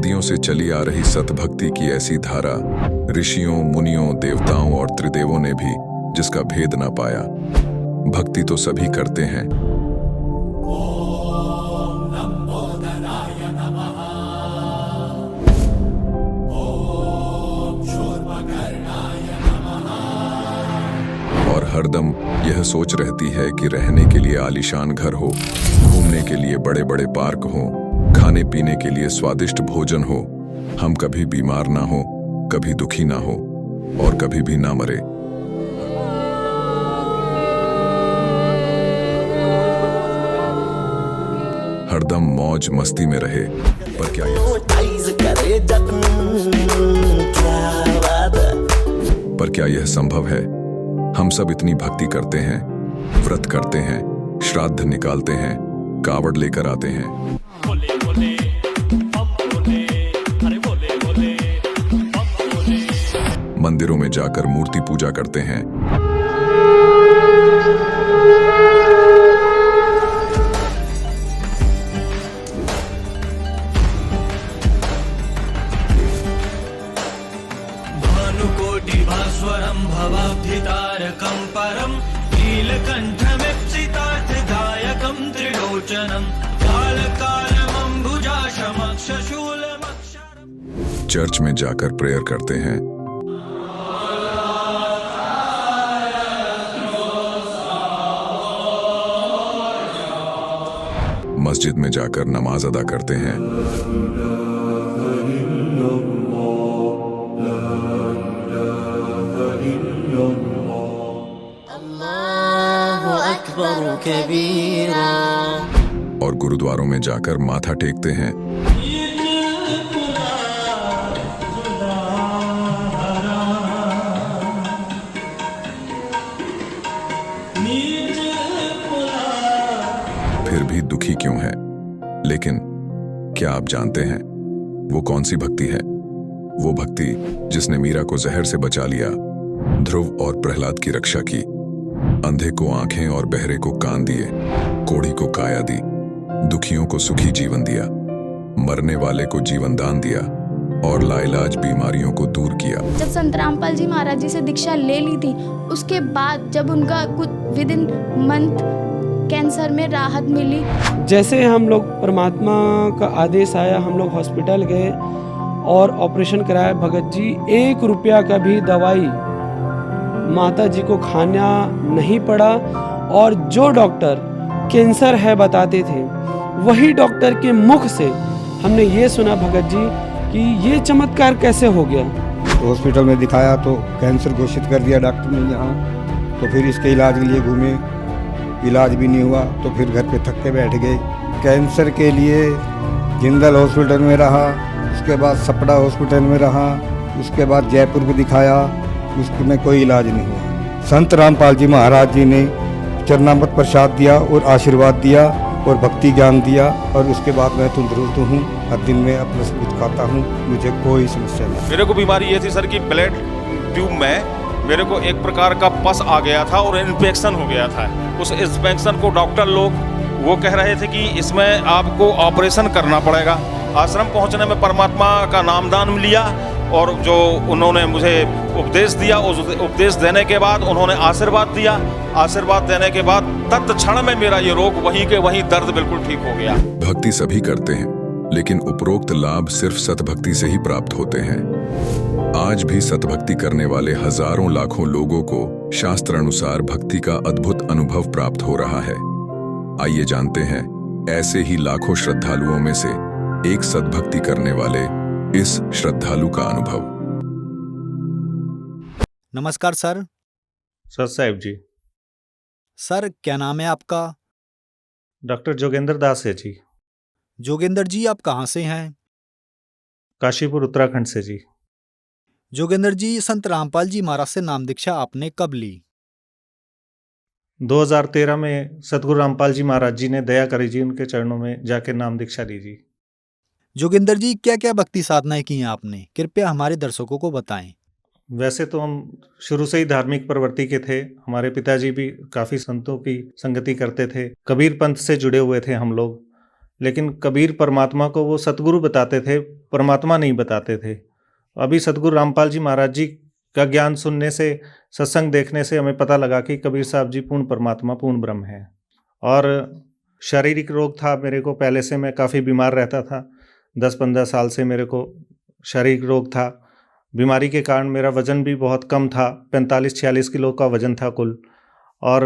सदियों से चली आ रही सतभक्ति की ऐसी धारा, ऋषियों, मुनियों, देवताओं और त्रिदेवों ने भी जिसका भेद ना पाया। भक्ति तो सभी करते हैं, और हरदम यह सोच रहती है कि रहने के लिए आलीशान घर हो, घूमने के लिए बड़े बड़े पार्क हो, खाने पीने के लिए स्वादिष्ट भोजन हो, हम कभी बीमार ना हो, कभी दुखी ना हो और कभी भी ना मरे। हरदम मौज मस्ती में रहे। पर क्या यह संभव है? हम सब इतनी भक्ति करते हैं, व्रत करते हैं, श्राद्ध निकालते हैं, कावड़ लेकर आते हैं, बोले बोले, बोले, अरे बोले बोले, बोले। मंदिरों में जाकर मूर्ति पूजा करते हैं, भानुकोटिभास्वरं भवाब्धितारकं परं नीलकण्ठमीप्सितार्थदायकं त्रिलोचनं कालकालमम्बुजाशमक्षशूलमक्षरम्। चर्च में जाकर प्रेयर करते हैं, मस्जिद में जाकर नमाज अदा करते हैं, और गुरुद्वारों में जाकर माथा टेकते हैं, फिर भी दुखी क्यों है? लेकिन क्या आप जानते हैं वो कौन सी भक्ति है? वो भक्ति जिसने मीरा को जहर से बचा लिया, ध्रुव और प्रहलाद की रक्षा की, अंधे को आंखें और बहरे को कान दिए, कोढ़ी को काया दी, दुखियों को सुखी जीवन दिया, मरने वाले को जीवन दान दिया और लाइलाज बीमारियों को दूर किया। जब संत रामपाल जी महाराज जी से दीक्षा ले ली थी, उसके बाद जब उनका कुछ विद इन मंथ कैंसर में राहत मिली। जैसे हम लोग परमात्मा का आदेश आया, हम लोग हॉस्पिटल गए और ऑपरेशन कराया। भगत जी 1 रुपया का भी दवाई माता जी को खाना नहीं पड़ा, और जो डॉक्टर कैंसर है बताते थे, वही डॉक्टर के मुख से हमने ये सुना भगत जी कि ये चमत्कार कैसे हो गया। तो हॉस्पिटल में दिखाया तो कैंसर घोषित कर दिया डॉक्टर ने यहाँ। तो फिर इसके इलाज के लिए घूमे, इलाज भी नहीं हुआ, तो फिर घर पे थक के बैठ गए। कैंसर के लिए जिंदल हॉस्पिटल में रहा, उसके बाद सपड़ा हॉस्पिटल में रहा, उसके बाद जयपुर को दिखाया, उसमें कोई इलाज नहीं हुआ। संत रामपाल जी महाराज जी ने चरणामृत प्रसाद दिया और आशीर्वाद दिया और भक्ति ज्ञान दिया, और उसके बाद मैं तंदुरुस्त हूँ। हर दिन में अपना सब कुछ खाता हूँ, मुझे कोई समस्या नहीं। मेरे को बीमारी ये थी सर कि ब्लड ट्यूब में मेरे को एक प्रकार का पस आ गया था और इन्फेक्शन हो गया था। उस इन्फेक्शन को डॉक्टर लोग वो कह रहे थे कि इसमें आपको ऑपरेशन करना पड़ेगा। आश्रम पहुंचने में परमात्मा का नामदान लिया और जो उन्होंने मुझे उपदेश दिया, उस उपदेश देने के बाद उन्होंने आशीर्वाद दिया। आशीर्वाद देने के बाद तत्क्षण में मेरा ये रोग वहीं के वहीं दर्द बिल्कुल ठीक हो गया। भक्ति सभी करते हैं, लेकिन उपरोक्त लाभ सिर्फ सतभक्ति से ही प्राप्त होते हैं। आज भी सतभक्ति करने वाले हजारों लाखों लोगों को शास्त्र अनुसार भक्ति का अद्भुत अनुभव प्राप्त हो रहा है। आइए जानते हैं ऐसे ही लाखों श्रद्धालुओं में से एक सतभक्ति करने वाले इस श्रद्धालु का अनुभव। नमस्कार सर। सर साहिब जी। सर क्या नाम है आपका? डॉक्टर जोगेंद्र दास है जी। जोगेंद्र जी आप कहाँ से हैं? काशीपुर उत्तराखंड से जी। जोगेंद्र जी, संत रामपाल जी महाराज से नाम दीक्षा आपने कब ली? 2013 में सतगुरु रामपाल जी महाराज जी ने दया करी जी, उनके चरणों में जाके नाम दीक्षा ली जी। जोगेंद्र जी, क्या क्या भक्ति साधनाएं की हैं आपने, कृपया हमारे दर्शकों को बताएं। वैसे तो हम शुरू से ही धार्मिक प्रवृत्ति के थे। हमारे पिताजी भी काफ़ी संतों की संगति करते थे, कबीर पंथ से जुड़े हुए थे हम लोग। लेकिन कबीर परमात्मा को वो सतगुरु बताते थे, परमात्मा नहीं बताते थे। अभी सतगुरु रामपाल जी महाराज जी का ज्ञान सुनने से, सत्संग देखने से हमें पता लगा कि कबीर साहब जी पूर्ण परमात्मा, पूर्ण ब्रह्म है। और शारीरिक रोग था मेरे को, पहले से मैं काफ़ी बीमार रहता था। 10-15 साल से मेरे को शारीरिक रोग था। बीमारी के कारण मेरा वज़न भी बहुत कम था, 45-46 किलो का वज़न था कुल। और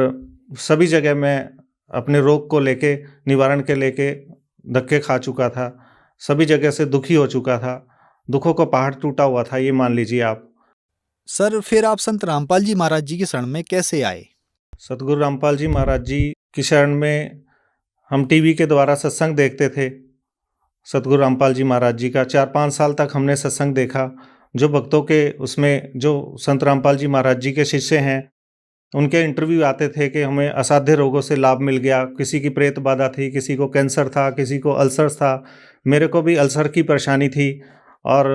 सभी जगह मैं अपने रोग को लेके, निवारण के लेके धक्के खा चुका था। सभी जगह से दुखी हो चुका था। दुखों का पहाड़ टूटा हुआ था, ये मान लीजिए आप। सर फिर आप संत रामपाल जी महाराज जी की शरण में कैसे आए? सतगुरु रामपाल जी महाराज जी की शरण में हम टीवी के द्वारा सत्संग देखते थे। सतगुरु रामपाल जी महाराज जी का 4-5 साल तक हमने सत्संग देखा। जो भक्तों के उसमें जो संत रामपाल जी महाराज जी के शिष्य हैं, उनके इंटरव्यू आते थे कि हमें असाध्य रोगों से लाभ मिल गया। किसी की प्रेत बाधा थी, किसी को कैंसर था, किसी को अल्सर था। मेरे को भी अल्सर की परेशानी थी। और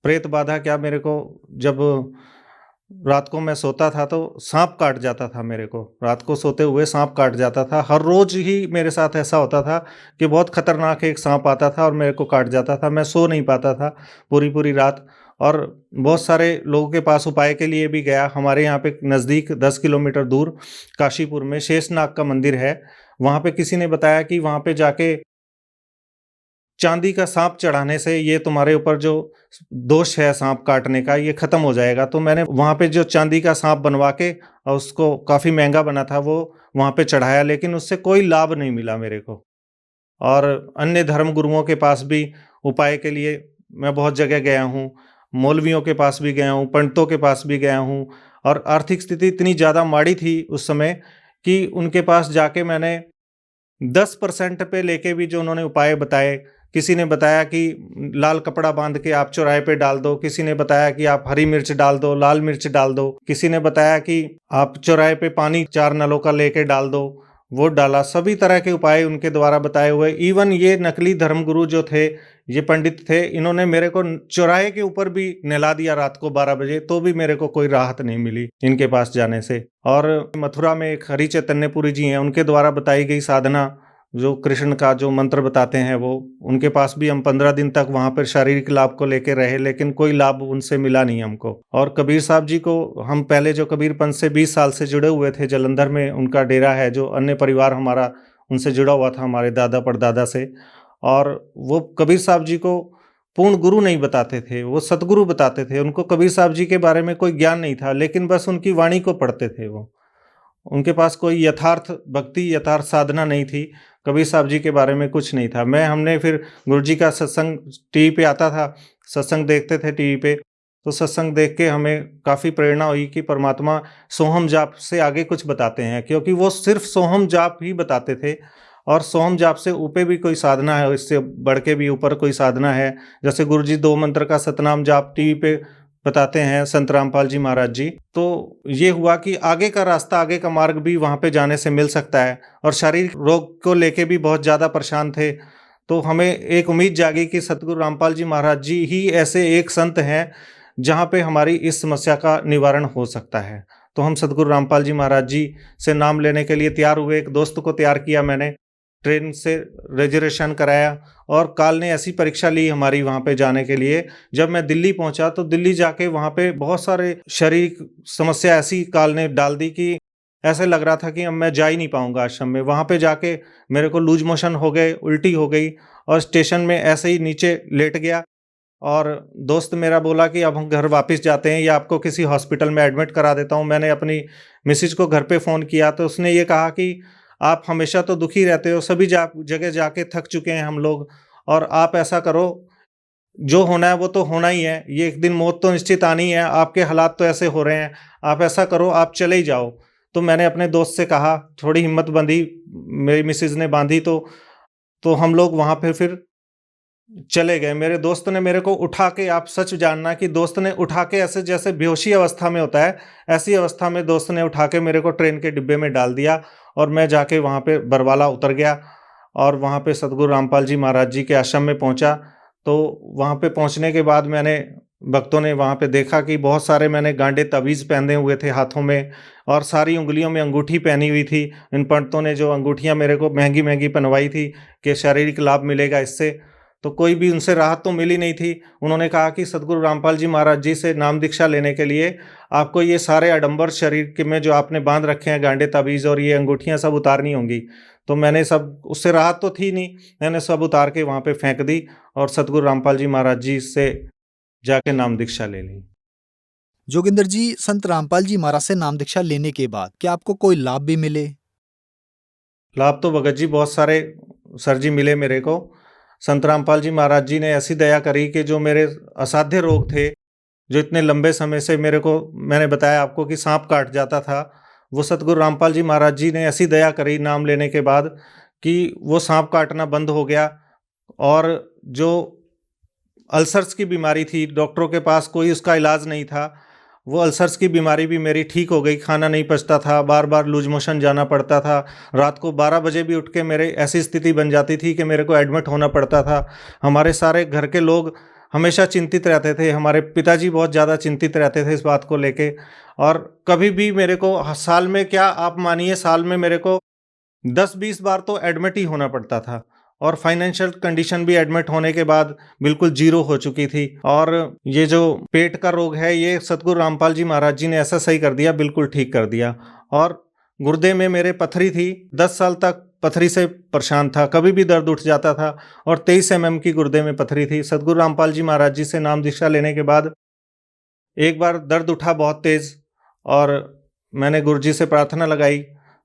प्रेत बाधा क्या, मेरे को जब रात को मैं सोता था तो सांप काट जाता था। मेरे को रात को सोते हुए सांप काट जाता था। हर रोज ही मेरे साथ ऐसा होता था कि बहुत खतरनाक एक सांप आता था और मेरे को काट जाता था। मैं सो नहीं पाता था पूरी पूरी रात। और बहुत सारे लोगों के पास उपाय के लिए भी गया। हमारे यहाँ पे नज़दीक 10 किलोमीटर दूर काशीपुर में शेषनाग का मंदिर है। वहाँ पे किसी ने बताया कि वहाँ पे जाके चांदी का सांप चढ़ाने से ये तुम्हारे ऊपर जो दोष है सांप काटने का, ये खत्म हो जाएगा। तो मैंने वहाँ पे जो चांदी का सांप बनवा के, और उसको काफ़ी महंगा बना था, वो वहाँ पे चढ़ाया, लेकिन उससे कोई लाभ नहीं मिला मेरे को। और अन्य धर्म गुरुओं के पास भी उपाय के लिए मैं बहुत जगह गया हूँ। मौलवियों के पास भी गया हूँ, पंडितों के पास भी गया हूँ। और आर्थिक स्थिति इतनी ज़्यादा माड़ी थी उस समय कि उनके पास जाके मैंने 10% पे लेके भी जो उन्होंने उपाय बताए। किसी ने बताया कि लाल कपड़ा बांध के आप चौराहे पे डाल दो, किसी ने बताया कि आप हरी मिर्च डाल दो, लाल मिर्च डाल दो, किसी ने बताया कि आप चौराहे पे पानी 4 नलों का लेके डाल दो, वो डाला। सभी तरह के उपाय उनके द्वारा बताए हुए। इवन ये नकली धर्मगुरु जो थे, ये पंडित थे, इन्होंने मेरे को चौराहे के ऊपर भी नहला दिया रात को 12 बजे, तो भी मेरे को कोई राहत नहीं मिली इनके पास जाने से। और मथुरा में एक हरि चैतन्यपुरी जी हैं, उनके द्वारा बताई गई साधना, जो कृष्ण का जो मंत्र बताते हैं, वो उनके पास भी हम 15 दिन तक वहाँ पर शारीरिक लाभ को लेके रहे, लेकिन कोई लाभ उनसे मिला नहीं हमको। और कबीर साहब जी को हम पहले जो कबीर पंथ से 20 साल से जुड़े हुए थे, जलंधर में उनका डेरा है, जो अन्य परिवार हमारा उनसे जुड़ा हुआ था, हमारे दादा परदादा से। और वो कबीर साहब जी को पूर्ण गुरु नहीं बताते थे, वो सतगुरु बताते थे। उनको कबीर साहब जी के बारे में कोई ज्ञान नहीं था, लेकिन बस उनकी वाणी को पढ़ते थे वो। उनके पास कोई यथार्थ भक्ति, यथार्थ साधना नहीं थी। कबीर साहब जी के बारे में कुछ नहीं था। हमने फिर गुरुजी का सत्संग टीवी पे आता था, सत्संग देखते थे टीवी पे। तो सत्संग देख के हमें काफ़ी प्रेरणा हुई कि परमात्मा सोहम जाप से आगे कुछ बताते हैं, क्योंकि वो सिर्फ सोहम जाप ही बताते थे। और सोहम जाप से ऊपर भी कोई साधना है, इससे बढ़ के भी ऊपर कोई साधना है। जैसे गुरुजी 2 मंत्र का सतनाम जाप टीवी पे बताते हैं संत रामपाल जी महाराज जी। तो ये हुआ कि आगे का रास्ता, आगे का मार्ग भी वहाँ पे जाने से मिल सकता है। और शारीरिक रोग को लेके भी बहुत ज़्यादा परेशान थे। तो हमें एक उम्मीद जागी कि सतगुरु रामपाल जी महाराज जी ही ऐसे एक संत हैं जहाँ पे हमारी इस समस्या का निवारण हो सकता है। तो हम सतगुरु रामपाल जी महाराज जी से नाम लेने के लिए तैयार हुए। एक दोस्त को तैयार किया मैंने, ट्रेन से रिजर्वेशन कराया, और काल ने ऐसी परीक्षा ली हमारी वहाँ पे जाने के लिए। जब मैं दिल्ली पहुँचा तो दिल्ली जाके वहाँ पे बहुत सारे शारीरिक समस्या ऐसी काल ने डाल दी कि ऐसे लग रहा था कि अब मैं जा ही नहीं पाऊँगा आश्रम में। वहाँ पे जाके मेरे को लूज मोशन हो गए, उल्टी हो गई, और स्टेशन में ऐसे ही नीचे लेट गया। और दोस्त मेरा बोला कि अब हम घर वापस जाते हैं, या आपको किसी हॉस्पिटल में एडमिट करा देता हूँ। मैंने अपनी मिसेज को घर पे फ़ोन किया तो उसने ये कहा कि आप हमेशा तो दुखी रहते हो, सभी जगह जाके थक चुके हैं हम लोग, और आप ऐसा करो, जो होना है वो तो होना ही है, ये एक दिन मौत तो निश्चित आनी है, आपके हालात तो ऐसे हो रहे हैं, आप ऐसा करो, आप चले ही जाओ। तो मैंने अपने दोस्त से कहा, थोड़ी हिम्मत बंधी, मेरी मिसेज ने बांधी, तो हम लोग वहाँ पे फिर चले गए। मेरे दोस्त ने मेरे को उठा के, आप सच जानना कि दोस्त ने उठा के, ऐसे जैसे बेहोशी अवस्था में होता है, ऐसी अवस्था में दोस्त ने उठा के मेरे को ट्रेन के डिब्बे में डाल दिया। और मैं जाके वहाँ पे बरवाला उतर गया, और वहाँ पे सतगुरु रामपाल जी महाराज जी के आश्रम में पहुँचा। तो वहाँ पे पहुँचने के बाद मैंने भक्तों ने वहाँ पे देखा कि बहुत सारे मैंने गांडे तवीज़ पहने हुए थे हाथों में, और सारी उंगलियों में अंगूठी पहनी हुई थी। इन पंडितों ने जो अंगूठियाँ मेरे को महंगी महंगी पहनवाई थी कि शारीरिक लाभ मिलेगा इससे, तो कोई भी उनसे राहत तो मिली नहीं थी। उन्होंने कहा कि सदगुरु रामपाल जी महाराज जी से नाम दीक्षा लेने के लिए आपको ये सारे आडंबर शरीर के में जो आपने बांध रखे हैं गांडे तवीज़ और ये अंगूठियाँ सब उतारनी होंगी। तो मैंने सब, उससे राहत तो थी नहीं, मैंने सब उतार के वहाँ पे फेंक दी और सदगुरु रामपाल जी महाराज जी से जाके नाम दीक्षा ले ली। जोगिंदर जी, संत रामपाल जी महाराज से नाम दीक्षा लेने के बाद क्या आपको कोई लाभ भी मिले? लाभ तो भगत जी बहुत सारे सर जी मिले मेरे को। संत रामपाल जी महाराज जी ने ऐसी दया करी कि जो मेरे असाध्य रोग थे, जो इतने लंबे समय से मेरे को, मैंने बताया आपको कि सांप काट जाता था, वो सतगुरु रामपाल जी महाराज जी ने ऐसी दया करी नाम लेने के बाद कि वो सांप काटना बंद हो गया। और जो अल्सर्स की बीमारी थी, डॉक्टरों के पास कोई उसका इलाज नहीं था, वो अल्सर्स की बीमारी भी मेरी ठीक हो गई। खाना नहीं पचता था, बार बार लूज मोशन जाना पड़ता था, रात को 12 बजे भी उठ के मेरे ऐसी स्थिति बन जाती थी कि मेरे को एडमिट होना पड़ता था। हमारे सारे घर के लोग हमेशा चिंतित रहते थे, हमारे पिताजी बहुत ज़्यादा चिंतित रहते थे इस बात को लेके। और कभी भी मेरे को साल में, क्या आप मानिए, साल में मेरे को 10-20 बार तो एडमिट ही होना पड़ता था। और फाइनेंशियल कंडीशन भी एडमिट होने के बाद बिल्कुल जीरो हो चुकी थी। और ये जो पेट का रोग है, ये सतगुरु रामपाल जी महाराज जी ने ऐसा सही कर दिया, बिल्कुल ठीक कर दिया। और गुर्दे में मेरे पथरी थी, 10 साल तक पथरी से परेशान था, कभी भी दर्द उठ जाता था, और 23 mm की गुर्दे में पथरी थी। सतगुरु रामपाल जी महाराज जी से नाम दीक्षा लेने के बाद एक बार दर्द उठा बहुत तेज़, और मैंने गुरु जी से प्रार्थना लगाई,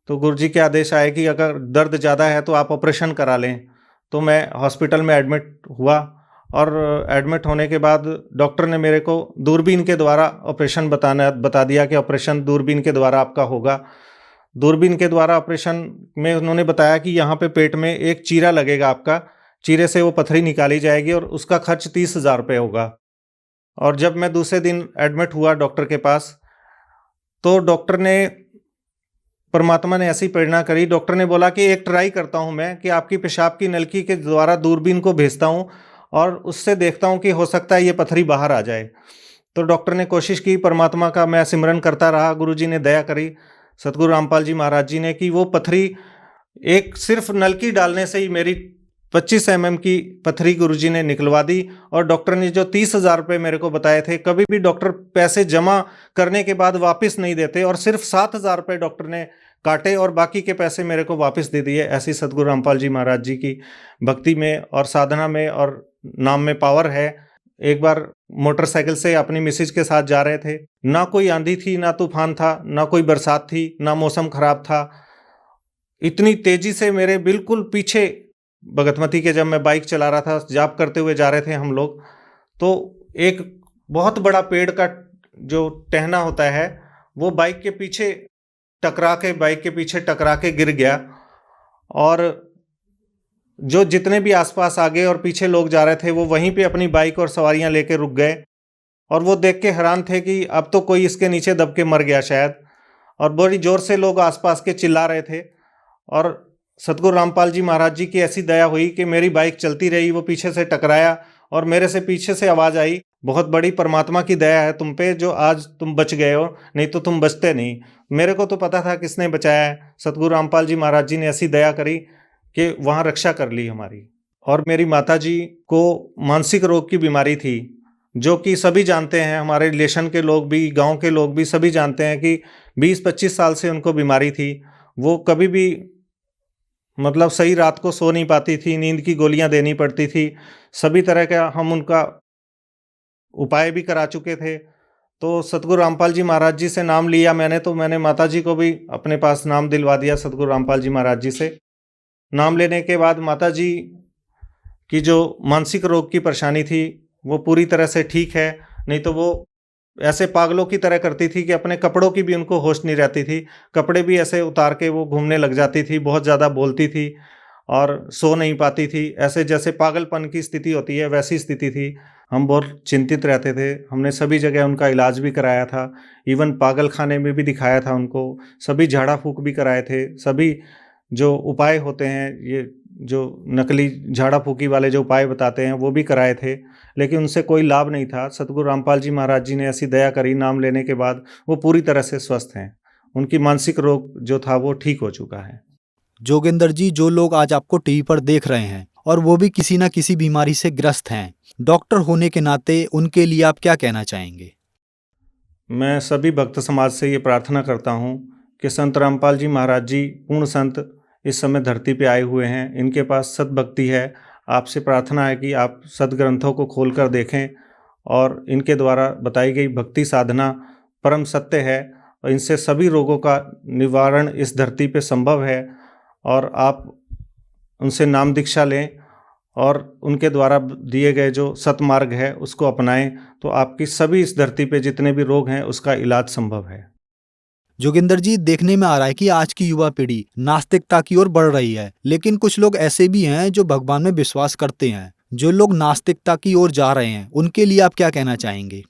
तो गुरु जी के आदेश आए कि अगर दर्द ज़्यादा है तो आप ऑपरेशन करा लें। तो मैं हॉस्पिटल में एडमिट हुआ, और एडमिट होने के बाद डॉक्टर ने मेरे को दूरबीन के द्वारा ऑपरेशन बता दिया कि ऑपरेशन दूरबीन के द्वारा आपका होगा। दूरबीन के द्वारा ऑपरेशन में उन्होंने बताया कि यहाँ पे पेट में एक चीरा लगेगा, आपका चीरे से वो पथरी निकाली जाएगी और उसका खर्च 30,000 रुपये होगा। और जब मैं दूसरे दिन एडमिट हुआ डॉक्टर के पास, तो डॉक्टर ने, परमात्मा ने ऐसी प्रेरणा करी, डॉक्टर ने बोला कि एक ट्राई करता हूँ मैं कि आपकी पेशाब की नलकी के द्वारा दूरबीन को भेजता हूँ और उससे देखता हूँ कि हो सकता है ये पथरी बाहर आ जाए। तो डॉक्टर ने कोशिश की, परमात्मा का मैं सिमरन करता रहा, गुरुजी ने दया करी, सतगुरु रामपाल जी महाराज जी ने, कि वो पथरी एक सिर्फ नलकी डालने से ही मेरी 25 mm की पथरी गुरुजी ने निकलवा दी। और डॉक्टर ने जो 30,000 रुपये मेरे को बताए थे, कभी भी डॉक्टर पैसे जमा करने के बाद वापस नहीं देते, और सिर्फ 7,000 रुपये डॉक्टर ने काटे और बाकी के पैसे मेरे को वापस दे दिए। ऐसी सतगुरु रामपाल जी महाराज जी की भक्ति में और साधना में और नाम में पावर है। एक बार मोटरसाइकिल से अपनी मिसेज के साथ जा रहे थे, ना कोई आंधी थी, ना तूफान था, ना कोई बरसात थी, ना मौसम खराब था। इतनी तेजी से मेरे बिल्कुल पीछे भगतमती के, जब मैं बाइक चला रहा था, जाप करते हुए जा रहे थे हम लोग, तो एक बहुत बड़ा पेड़ का जो टहना होता है वो बाइक के पीछे टकरा के गिर गया। और जो जितने भी आसपास आगे और पीछे लोग जा रहे थे वो वहीं पे अपनी बाइक और सवारियां लेके रुक गए, और वो देख के हैरान थे कि अब तो कोई इसके नीचे दब के मर गया शायद। और बड़ी जोर से लोग आसपास के चिल्ला रहे थे, और सतगुरु रामपाल जी महाराज जी की ऐसी दया हुई कि मेरी बाइक चलती रही, वो पीछे से टकराया और मेरे से पीछे से आवाज़ आई, बहुत बड़ी परमात्मा की दया है तुम पे जो आज तुम बच गए हो, नहीं तो तुम बचते नहीं। मेरे को तो पता था किसने बचाया है, सतगुरु रामपाल जी महाराज जी ने ऐसी दया करी कि वहाँ रक्षा कर ली हमारी। और मेरी माता जी को मानसिक रोग की बीमारी थी, जो कि सभी जानते हैं, हमारे रिलेशन के लोग भी, गांव के लोग भी सभी जानते हैं कि 20-25 साल से उनको बीमारी थी। वो कभी भी मतलब सही रात को सो नहीं पाती थी, नींद की गोलियां देनी पड़ती थी, सभी तरह का हम उनका उपाय भी करा चुके थे। तो सतगुरु रामपाल जी महाराज जी से नाम लिया मैंने, तो मैंने माता जी को भी अपने पास नाम दिलवा दिया सतगुरु रामपाल जी महाराज जी से। नाम लेने के बाद माता जी की जो मानसिक रोग की परेशानी थी वो पूरी तरह से ठीक है, नहीं तो वो ऐसे पागलों की तरह करती थी कि अपने कपड़ों की भी उनको होश नहीं रहती थी, कपड़े भी ऐसे उतार के वो घूमने लग जाती थी, बहुत ज़्यादा बोलती थी और सो नहीं पाती थी, ऐसे जैसे पागलपन की स्थिति होती है वैसी स्थिति थी। हम बहुत चिंतित रहते थे, हमने सभी जगह उनका इलाज भी कराया था, इवन पागल खाने में भी दिखाया था उनको, सभी झाड़ा फूक भी कराए थे, सभी जो उपाय होते हैं ये जो नकली झाड़ा फूकी वाले जो उपाय बताते हैं वो भी कराए थे, लेकिन उनसे कोई लाभ नहीं था। सतगुरु रामपाल जी महाराज जी ने ऐसी दया करी, नाम लेने के बाद वो पूरी तरह से स्वस्थ हैं। उनकी मानसिक रोग जो था वो ठीक हो चुका है। जोगिंदर जी, जो लोग आज आपको टीवी पर देख रहे हैं और वो भी किसी न किसी बीमारी से ग्रस्त हैं, डॉक्टर होने के नाते उनके लिए आप क्या कहना चाहेंगे? मैं सभी भक्त समाज से ये प्रार्थना करता हूँ कि संत रामपाल जी महाराज जी पूर्ण संत इस समय धरती पे आए हुए हैं, इनके पास सद्भक्ति है। आपसे प्रार्थना है कि आप सदग्रंथों को खोलकर देखें और इनके द्वारा बताई गई भक्ति साधना परम सत्य है और इनसे सभी रोगों का निवारण इस धरती पे संभव है। और आप उनसे नाम दीक्षा लें और उनके द्वारा दिए गए जो सतमार्ग है उसको अपनाएं, तो आपकी सभी इस धरती पे जितने भी रोग हैं उसका इलाज संभव है। जोगिंदर जी, देखने में आ रहा है कि आज की युवा पीढ़ी नास्तिकता की ओर बढ़ रही है, लेकिन कुछ लोग ऐसे भी हैं जो भगवान में विश्वास करते हैं। जो लोग नास्तिकता की ओर जा रहे हैं उनके लिए आप क्या कहना चाहेंगे?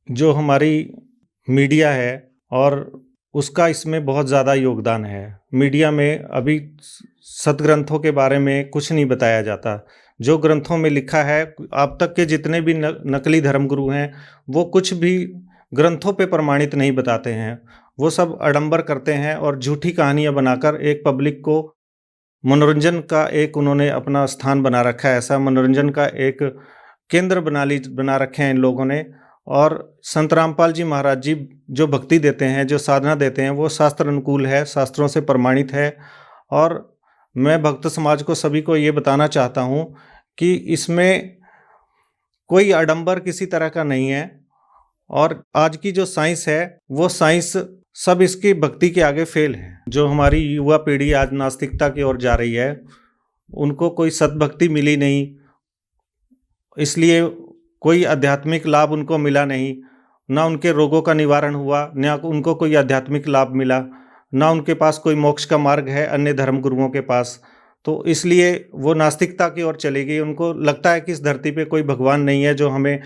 जो हमारी मीडिया है और उसका इसमें बहुत ज़्यादा योगदान है। मीडिया में अभी सदग्रंथों के बारे में कुछ नहीं बताया जाता। जो ग्रंथों में लिखा है, अब तक के जितने भी नकली धर्मगुरु हैं वो कुछ भी ग्रंथों पे प्रमाणित नहीं बताते हैं। वो सब आडंबर करते हैं और झूठी कहानियाँ बनाकर एक पब्लिक को मनोरंजन का एक उन्होंने अपना स्थान बना रखा है। ऐसा मनोरंजन का एक केंद्र बना रखे हैं इन लोगों ने। और संत रामपाल जी महाराज जी जो भक्ति देते हैं, जो साधना देते हैं, वो शास्त्र अनुकूल है, शास्त्रों से प्रमाणित है। और मैं भक्त समाज को सभी को ये बताना चाहता हूँ कि इसमें कोई आडंबर किसी तरह का नहीं है। और आज की जो साइंस है वो साइंस सब इसकी भक्ति के आगे फेल है। जो हमारी युवा पीढ़ी आज नास्तिकता की ओर जा रही है, उनको कोई सद्भक्ति मिली नहीं, इसलिए कोई आध्यात्मिक लाभ उनको मिला नहीं। ना उनके रोगों का निवारण हुआ, ना उनको कोई आध्यात्मिक लाभ मिला, ना उनके पास कोई मोक्ष का मार्ग है अन्य धर्म गुरुओं के पास। तो इसलिए वो नास्तिकता की ओर चली गई। उनको लगता है कि इस धरती पे कोई भगवान नहीं है जो हमें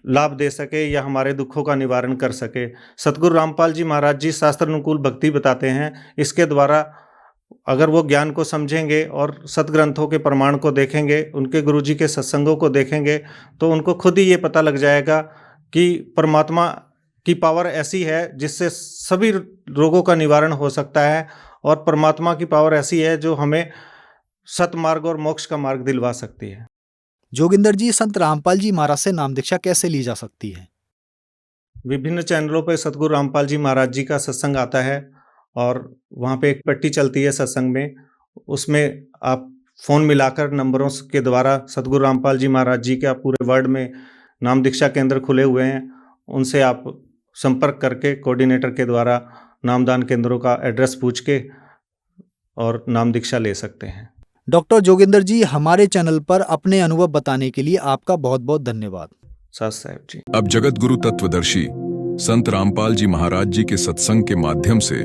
लाभ दे सके या हमारे दुखों का निवारण कर सके। सतगुरु रामपाल जी महाराज जी शास्त्र अनुकूल भक्ति बताते हैं। इसके द्वारा अगर वो ज्ञान को समझेंगे और सदग्रंथों के प्रमाण को देखेंगे, उनके गुरुजी के सत्संगों को देखेंगे, तो उनको खुद ही ये पता लग जाएगा कि परमात्मा की पावर ऐसी है जिससे सभी रोगों का निवारण हो सकता है। और परमात्मा की पावर ऐसी है जो हमें सतमार्ग और मोक्ष का मार्ग दिलवा सकती है। जोगिंदर जी, संत रामपाल जी महाराज से नाम दीक्षा कैसे ली जा सकती है? विभिन्न चैनलों पर सतगुरु रामपाल जी महाराज जी का सत्संग आता है और वहाँ पे एक पट्टी चलती है सत्संग में। उसमें आप फ़ोन मिलाकर नंबरों के द्वारा सतगुरु रामपाल जी महाराज जी के पूरे वर्ल्ड में नाम दीक्षा केंद्र खुले हुए हैं, उनसे आप संपर्क करके कोऑर्डिनेटर के द्वारा नामदान केंद्रों का एड्रेस पूछ के और नाम दीक्षा ले सकते हैं। डॉक्टर जोगिंदर जी, हमारे चैनल पर अपने अनुभव बताने के लिए आपका बहुत बहुत धन्यवाद। साथ साहब जी। अब जगत गुरु तत्वदर्शी संत रामपाल जी महाराज जी के सत्संग के माध्यम से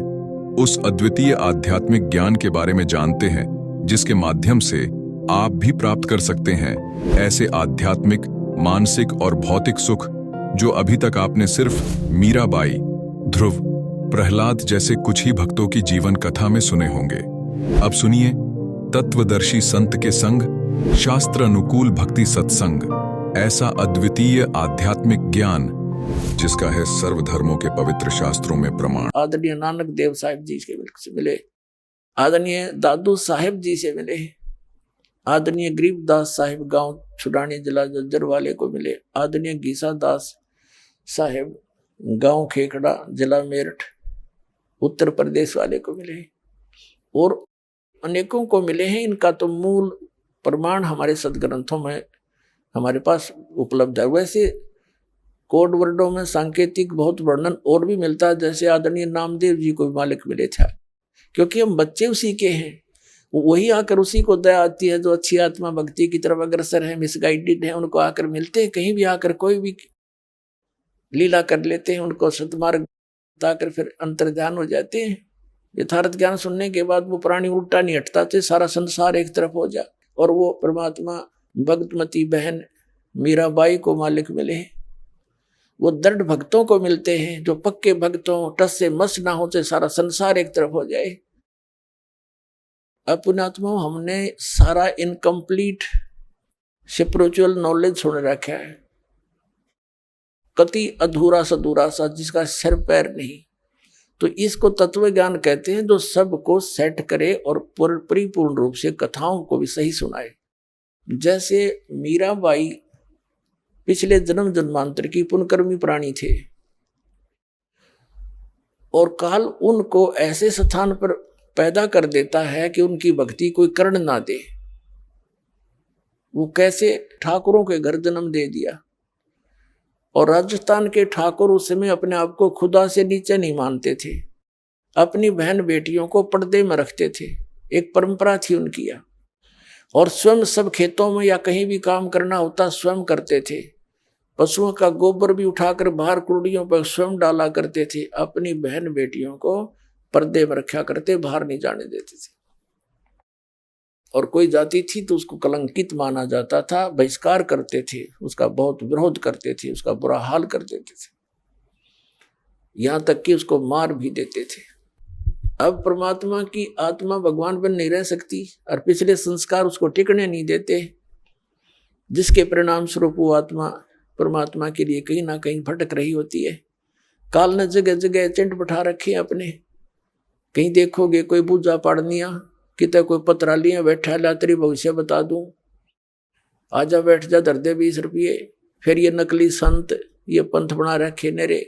उस अद्वितीय आध्यात्मिक ज्ञान के बारे में जानते हैं जिसके माध्यम से आप भी प्राप्त कर सकते हैं ऐसे आध्यात्मिक, मानसिक और भौतिक सुख जो अभी तक आपने सिर्फ मीराबाई, ध्रुव, प्रहलाद जैसे कुछ ही भक्तों की जीवन कथा में सुने होंगे। अब सुनिए तत्वदर्शी संत के संग शास्त्र अनुकूल भक्ति सत्संग, ऐसा अद्वितीय आध्यात्मिक ज्ञान जिसका है सर्वधर्मों के पवित्र शास्त्रों में प्रमाण। आदरणीय नानक देव साहिब जी से मिले, आदरणीय दादू साहिब जी से मिले, आदरणीय गरीबदास साहिब गांव छुडानी जिला जज्जर वाले को मिले, आदरणीय गीसा दास साहिब गांव खेखड़ा जिला मेरठ उत्तर प्रदेश वाले को मिले और अनेकों को मिले हैं। इनका तो मूल प्रमाण हमारे सदग्रंथों में हमारे पास उपलब्ध है। वैसे कोड वर्डों में सांकेतिक बहुत वर्णन और भी मिलता है, जैसे आदरणीय नामदेव जी को भी मालिक मिले थे, क्योंकि हम बच्चे उसी के हैं। वही आकर उसी को दया आती है जो अच्छी आत्मा भक्ति की तरफ अग्रसर है, मिसगाइडेड है, उनको आकर मिलते हैं। कहीं भी आकर कोई भी लीला कर लेते हैं, उनको सतमार्ग बताकर फिर अंतर्ध्यान हो जाते हैं। यथार्थ ज्ञान सुनने के बाद वो प्राणी उल्टा नहीं हटता थे, सारा संसार एक तरफ हो जा। और वो परमात्मा भक्तमती बहन मीराबाई को मालिक मिले हैं। वो दृढ़ भक्तों को मिलते हैं जो पक्के भक्तों, टस से मस ना हो से सारा संसार एक तरफ हो जाए। अपनात्मा हमने सारा इनकम्प्लीट स्पिरिचुअल नॉलेज सुन रखा है, कति अधूरा सधूरा सा जिसका सिर पैर नहीं। तो इसको तत्व ज्ञान कहते हैं, जो सबको सेट करे और परिपूर्ण रूप से कथाओं को भी सही सुनाए। जैसे मीराबाई पिछले जन्म जन्मांतर की पुण्यकर्मी प्राणी थे और काल उनको ऐसे स्थान पर पैदा कर देता है कि उनकी भक्ति कोई कर्ण ना दे। वो कैसे ठाकुरों के घर जन्म दे दिया, और राजस्थान के ठाकुर उस समय अपने आप को खुदा से नीचे नहीं मानते थे, अपनी बहन बेटियों को पर्दे में रखते थे, एक परंपरा थी उनकी। और स्वयं सब खेतों में या कहीं भी काम करना होता स्वयं करते थे, पशुओं का गोबर भी उठाकर बाहर कुर्डियों पर स्वयं डाला करते थे, अपनी बहन बेटियों को पर्दे में रखा करते, बाहर नहीं जाने देते थे। और कोई जाति थी तो उसको कलंकित माना जाता था, बहिष्कार करते थे, उसका बहुत विरोध करते थे, उसका बुरा हाल कर देते थे, यहां तक कि उसको मार भी देते थे। अब परमात्मा की आत्मा भगवान बन नहीं रह सकती और पिछले संस्कार उसको टिकने नहीं देते, जिसके परिणाम स्वरूप वो आत्मा परमात्मा के लिए कहीं ना कहीं भटक रही होती है। काल ने जगह जगह एजेंट बैठा रखे अपने, कहीं देखोगे कोई पूजा पाड़निया, कितने कोई पत्रालियां बैठा ला तेरी भविष्य बता दूं, आजा बैठ जा धर दे 20 रुपये। फिर ये नकली संत, ये पंथ बना रखे नेरे,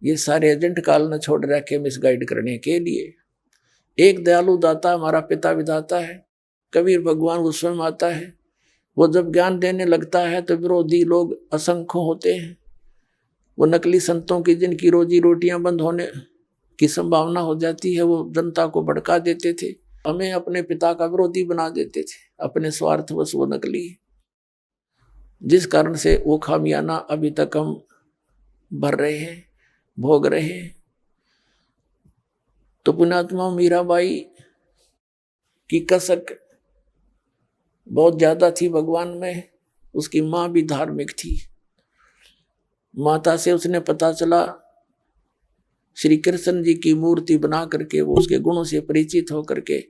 ये सारे एजेंट काल ने छोड़ रखे मिसगाइड करने के लिए। एक दयालु दाता हमारा पिता विधाता है, कबीर भगवान वो स्वयं आता है। वो जब ज्ञान देने लगता है तो विरोधी लोग असंख्य होते हैं। वो नकली संतों की जिनकी रोजी रोटियां बंद होने की संभावना हो जाती है, वो जनता को भड़का देते थे, हमें अपने पिता का विरोधी बना देते थे, अपने स्वार्थवश वो नकली, जिस कारण से वो खामियाना अभी तक हम भर रहे हैं, भोग रहे हैं। तो पुण्यात्मा मीराबाई की कसक बहुत ज्यादा थी भगवान में। उसकी माँ भी धार्मिक थी। माता से उसने पता चला, श्री कृष्ण जी की मूर्ति बना करके वो उसके गुणों से परिचित होकर के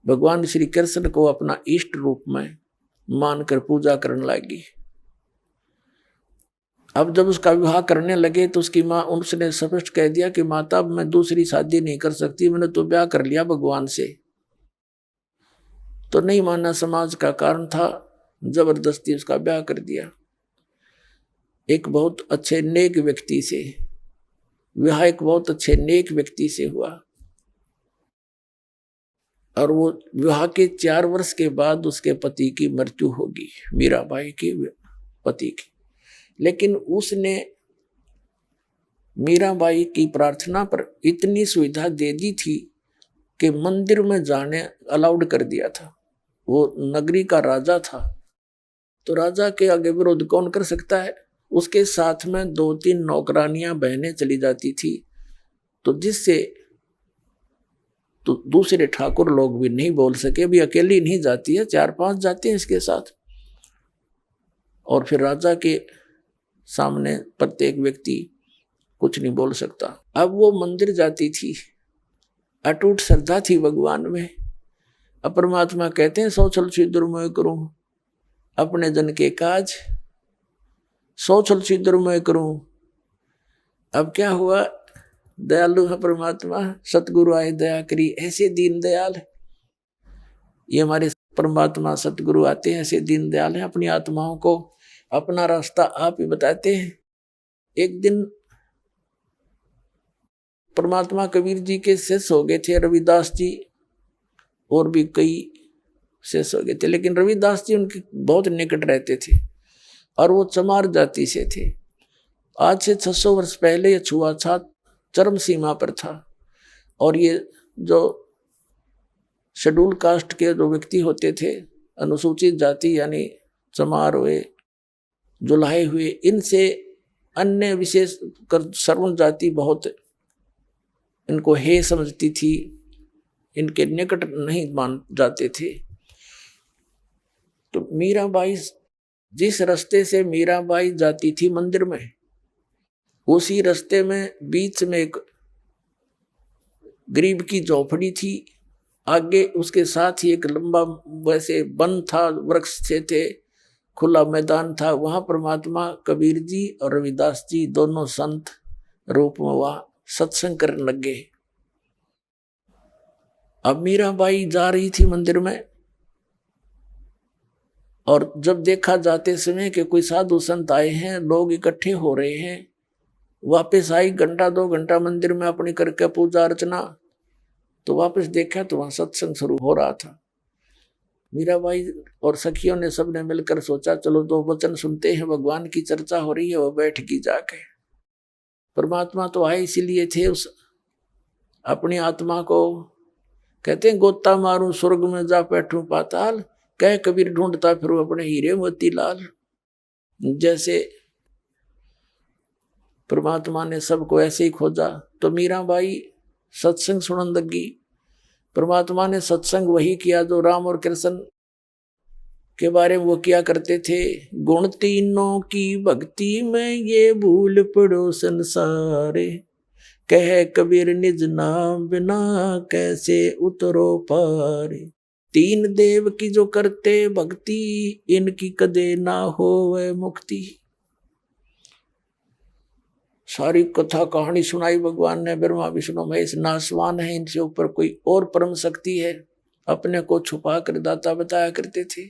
भगवान श्री कृष्ण को अपना इष्ट रूप में मानकर पूजा करने लगी। अब जब उसका विवाह करने लगे तो उसकी माँ, उसने स्पष्ट कह दिया कि माता अब मैं दूसरी शादी नहीं कर सकती, मैंने तो ब्याह कर लिया भगवान से। तो नहीं मानना समाज का कारण था, जबरदस्ती उसका ब्याह कर दिया। एक बहुत अच्छे नेक व्यक्ति से विवाह, एक बहुत अच्छे नेक व्यक्ति से हुआ, और वो विवाह के 4 वर्ष के बाद उसके पति की मृत्यु होगी, मीराबाई के पति की। लेकिन उसने मीराबाई की प्रार्थना पर इतनी सुविधा दे दी थी कि मंदिर में जाने अलाउड कर दिया था। वो नगरी का राजा था, तो राजा के आगे विरोध कौन कर सकता है। उसके साथ में 2-3 नौकरानियां बहनें चली जाती थी, तो जिससे तो दूसरे ठाकुर लोग भी नहीं बोल सके, भी अकेली नहीं जाती है, 4-5 जाते हैं इसके साथ। और फिर राजा के सामने प्रत्येक व्यक्ति कुछ नहीं बोल सकता। अब वो मंदिर जाती थी, अटूट श्रद्धा थी भगवान में। अब परमात्मा कहते हैं, सौ छल छिद्र मैं करूं अपने जन के काज, 100 छल छिद्र मैं करूं। अब क्या हुआ, दयालु है परमात्मा, सतगुरु आए दया करी, ऐसे दीन दयाल है ये हमारे परमात्मा। सतगुरु आते हैं ऐसे दीन दयाल हैं, अपनी आत्माओं को अपना रास्ता आप ही बताते हैं। एक दिन परमात्मा कबीर जी के शिष्य हो गए थे, रविदास जी और भी कई शिष्य हो गए थे, लेकिन रविदास जी उनके बहुत निकट रहते थे और वो चमार जाति से थे। आज से 600 वर्ष पहले ये छुआछूत चरम सीमा पर था, और ये जो शेड्यूल कास्ट के जो व्यक्ति होते थे, अनुसूचित जाति यानी चमार हुए, जुलाहे हुए, इनसे अन्य विशेष कर सर्वण जाति बहुत इनको हे समझती थी, इनके निकट नहीं मान जाते थे। तो मीराबाई, जिस रास्ते से मीराबाई जाती थी मंदिर में, उसी रास्ते में बीच में एक गरीब की झोपड़ी थी, आगे उसके साथ ही एक लंबा वैसे वन था, वृक्ष थे, खुला मैदान था। वहां परमात्मा कबीर जी और रविदास जी दोनों संत रूप में वहां सत्संग करने लग गए। अब मीराबाई जा रही थी मंदिर में, और जब देखा जाते समय कि कोई साधु संत आए हैं, लोग इकट्ठे हो रहे हैं, वापस आई, घंटा 2 घंटा मंदिर में अपनी करके पूजा अर्चना, तो वापस देखा तो वहां सत्संग शुरू हो रहा था। मीराबाई और सखियों ने सबने मिलकर सोचा चलो 2 वचन सुनते हैं, भगवान की चर्चा हो रही है। वो बैठ की जाके, परमात्मा तो आए इसीलिए थे, उस अपनी आत्मा को कहते हैं गोता मारूं स्वर्ग में जा बैठूं पाताल, कह कबीर ढूंढता फिर अपने हीरे मोती लाल। जैसे परमात्मा ने सबको ऐसे ही खोजा, तो मीराबाई सत्संग सुनने लगी। परमात्मा ने सत्संग वही किया जो राम और कृष्ण के बारे में वो किया करते थे। गुण तीनों की भक्ति में ये भूल पड़ो संसारे, कह कबीर निज नाम बिना कैसे उतरो पारे। 3 देव की जो करते भक्ति, इनकी कदे ना होवे मुक्ति। सारी कथा कहानी सुनाई भगवान ने, ब्रह्मा विष्णु महेश नासवान है, इनसे ऊपर कोई और परम शक्ति है, अपने को छुपा कर दाता बताया करते थे।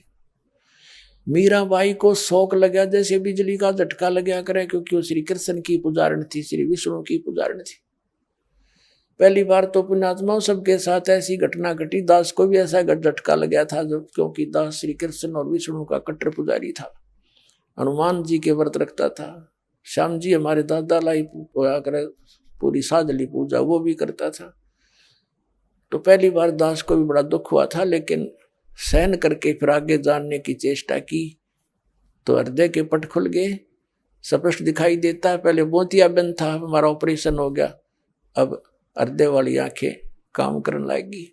मीराबाई को शौक लगा जैसे बिजली का झटका लगा करे, क्योंकि वो श्री कृष्ण की पुजारण थी, श्री विष्णु की पुजारण थी। पहली बार तो पुण्यात्माओं सबके साथ ऐसी घटना घटी। दास को भी ऐसा झटका लगा था, जब क्योंकि दास श्री कृष्ण और विष्णु का कट्टर पुजारी था, हनुमान जी के व्रत रखता था। श्याम जी हमारे दादा लाई होया करे पूरी साधली पूजा, वो भी करता था। तो पहली बार दास को भी बड़ा दुख हुआ था, लेकिन सहन करके फिर आगे जानने की चेष्टा की तो हृदय के पट खुल गए, स्पष्ट दिखाई देता है। पहले मोतियाबिंद था, हमारा ऑपरेशन हो गया, अब हृदय वाली आंखें काम करने लगेगी।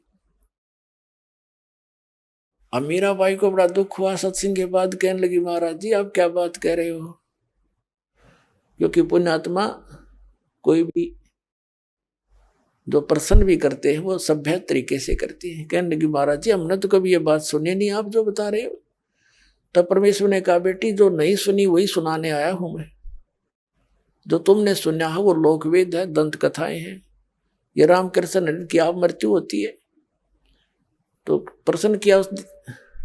अब मीराबाई को बड़ा दुख हुआ सत्संग के बाद, कहने लगी महाराज जी आप क्या बात कह रहे हो, क्योंकि पुण्यात्मा कोई भी जो प्रसन्न भी करते हैं वो सभ्य तरीके से करते हैं। कहने लगी महाराज जी हमने तो कभी ये बात सुनी नहीं, आप जो बता रहे हो। तब परमेश्वर ने कहा बेटी जो नहीं सुनी वही सुनाने आया हूं मैं। जो तुमने सुना है वो लोकवेद है, दंत कथाएं हैं, ये राम कृष्ण की आप मृत्यु होती है। तो प्रश्न किया उस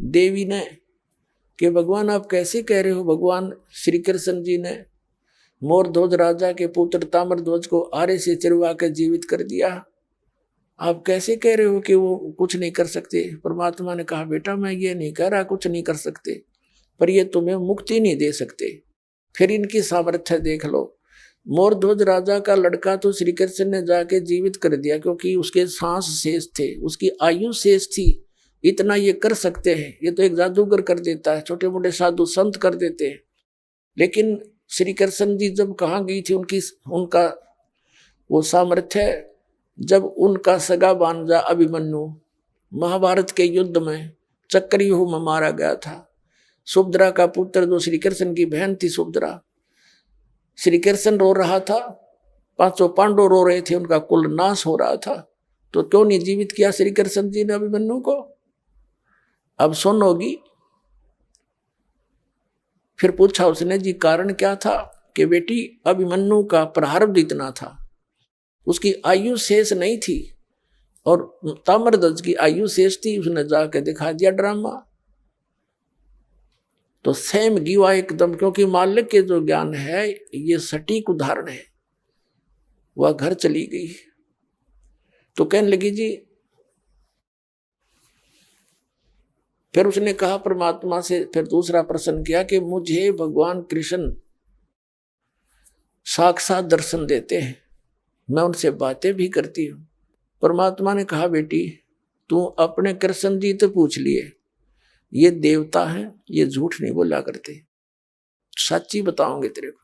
देवी ने कि भगवान आप कैसे कह रहे हो। भगवान श्री कृष्ण जी ने मोर ध्वज राजा के पुत्र ताम्र ध्वज को आरे से चिरवा कर जीवित कर दिया, आप कैसे कह रहे हो कि वो कुछ नहीं कर सकते। परमात्मा ने कहा बेटा मैं ये नहीं कह रहा कुछ नहीं कर सकते, पर ये तुम्हें मुक्ति नहीं दे सकते। फिर इनकी सामर्थ्य देख लो। मोर ध्वज राजा का लड़का तो श्री कृष्ण ने जाके जीवित कर दिया, क्योंकि उसके सांस शेष थे, उसकी आयु शेष थी, इतना ये कर सकते हैं। ये तो एक जादूगर कर देता है, छोटे मोटे साधु संत कर देते हैं। लेकिन श्री कृष्ण जी जब कहाँ गई थी उनका वो सामर्थ्य, जब उनका सगा भांजा अभिमन्यु महाभारत के युद्ध में चक्रव्यूह में मारा गया था। सुभद्रा का पुत्र जो श्री कृष्ण की बहन थी सुभद्रा, श्री कृष्ण रो रहा था, 500 पांडव रो रहे थे, उनका कुल नाश हो रहा था, तो क्यों नहीं जीवित किया श्री कृष्ण जी ने अभिमन्यु को। अब सुन होगी। फिर पूछा उसने जी कारण क्या था, कि बेटी अभिमन्यु का प्रारब्ध इतना था, उसकी आयु शेष नहीं थी, और ताम्रध्वज की आयु शेष थी। उसने जाके दिखा दिया ड्रामा। तो सेम गिवा एकदम, क्योंकि मालिक के जो ज्ञान है ये सटीक उदाहरण है। वह घर चली गई तो कहने लगी जी, फिर उसने कहा परमात्मा से, फिर दूसरा प्रश्न किया कि मुझे भगवान कृष्ण साक्षात दर्शन देते हैं, मैं उनसे बातें भी करती हूं। परमात्मा ने कहा बेटी तू अपने कृष्ण जी तो पूछ लिए, ये देवता है, ये झूठ नहीं बोला करते, सच्ची बताओगे तेरे को।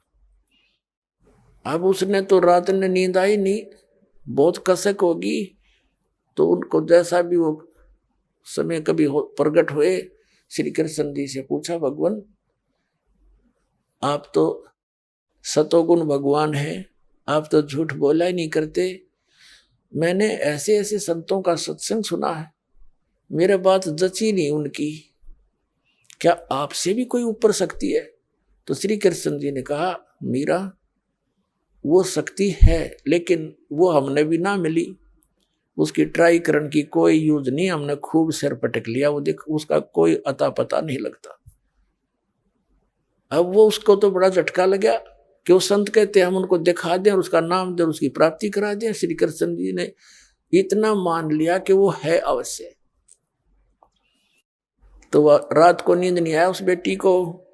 अब उसने तो रात में नींद आई नहीं, बहुत कसक होगी, तो उनको जैसा भी वो समय कभी प्रकट हुए, श्री कृष्ण जी से पूछा भगवान आप तो सतोगुण भगवान हैं, आप तो झूठ बोला ही नहीं करते। मैंने ऐसे ऐसे संतों का सत्संग सुना है, मेरे बात जची नहीं उनकी, क्या आपसे भी कोई ऊपर शक्ति है? तो श्री कृष्ण जी ने कहा, मीरा वो शक्ति है, लेकिन वो हमने भी ना मिली, उसकी ट्राई करने की कोई यूज नहीं, हमने खूब सिर पटक लिया, वो देख उसका कोई अता पता नहीं लगता। अब वो उसको तो बड़ा झटका लगा कि वो संत कहते हैं हम उनको दिखा दें और उसका नाम दें, उसकी प्राप्ति करा दें। श्री कृष्ण जी ने इतना मान लिया कि वो है अवश्य। तो वह रात को नींद नहीं आया उस बेटी को।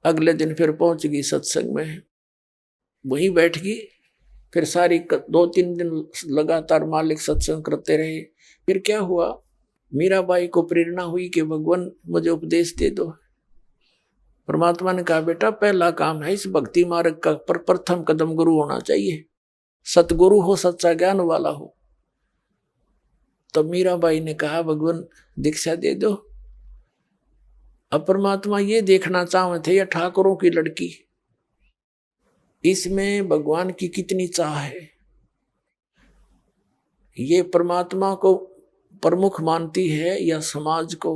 अगले दिन फिर पहुंच गई सत्संग में, वहीं बैठ गई। फिर सारी 2-3 दिन लगातार मालिक सत्संग करते रहे। फिर क्या हुआ, मीराबाई को प्रेरणा हुई कि भगवान मुझे उपदेश दे दो। परमात्मा ने कहा, बेटा पहला काम है इस भक्ति मार्ग का प्रथम कदम गुरु होना चाहिए, सतगुरु हो, सच्चा ज्ञान वाला हो। तो मीराबाई ने कहा, भगवान दीक्षा दे दो। अब परमात्मा ये देखना चाहते थे, यह ठाकुरों की लड़की, इसमें भगवान की कितनी चाह है। ये परमात्मा को प्रमुख मानती है या समाज को,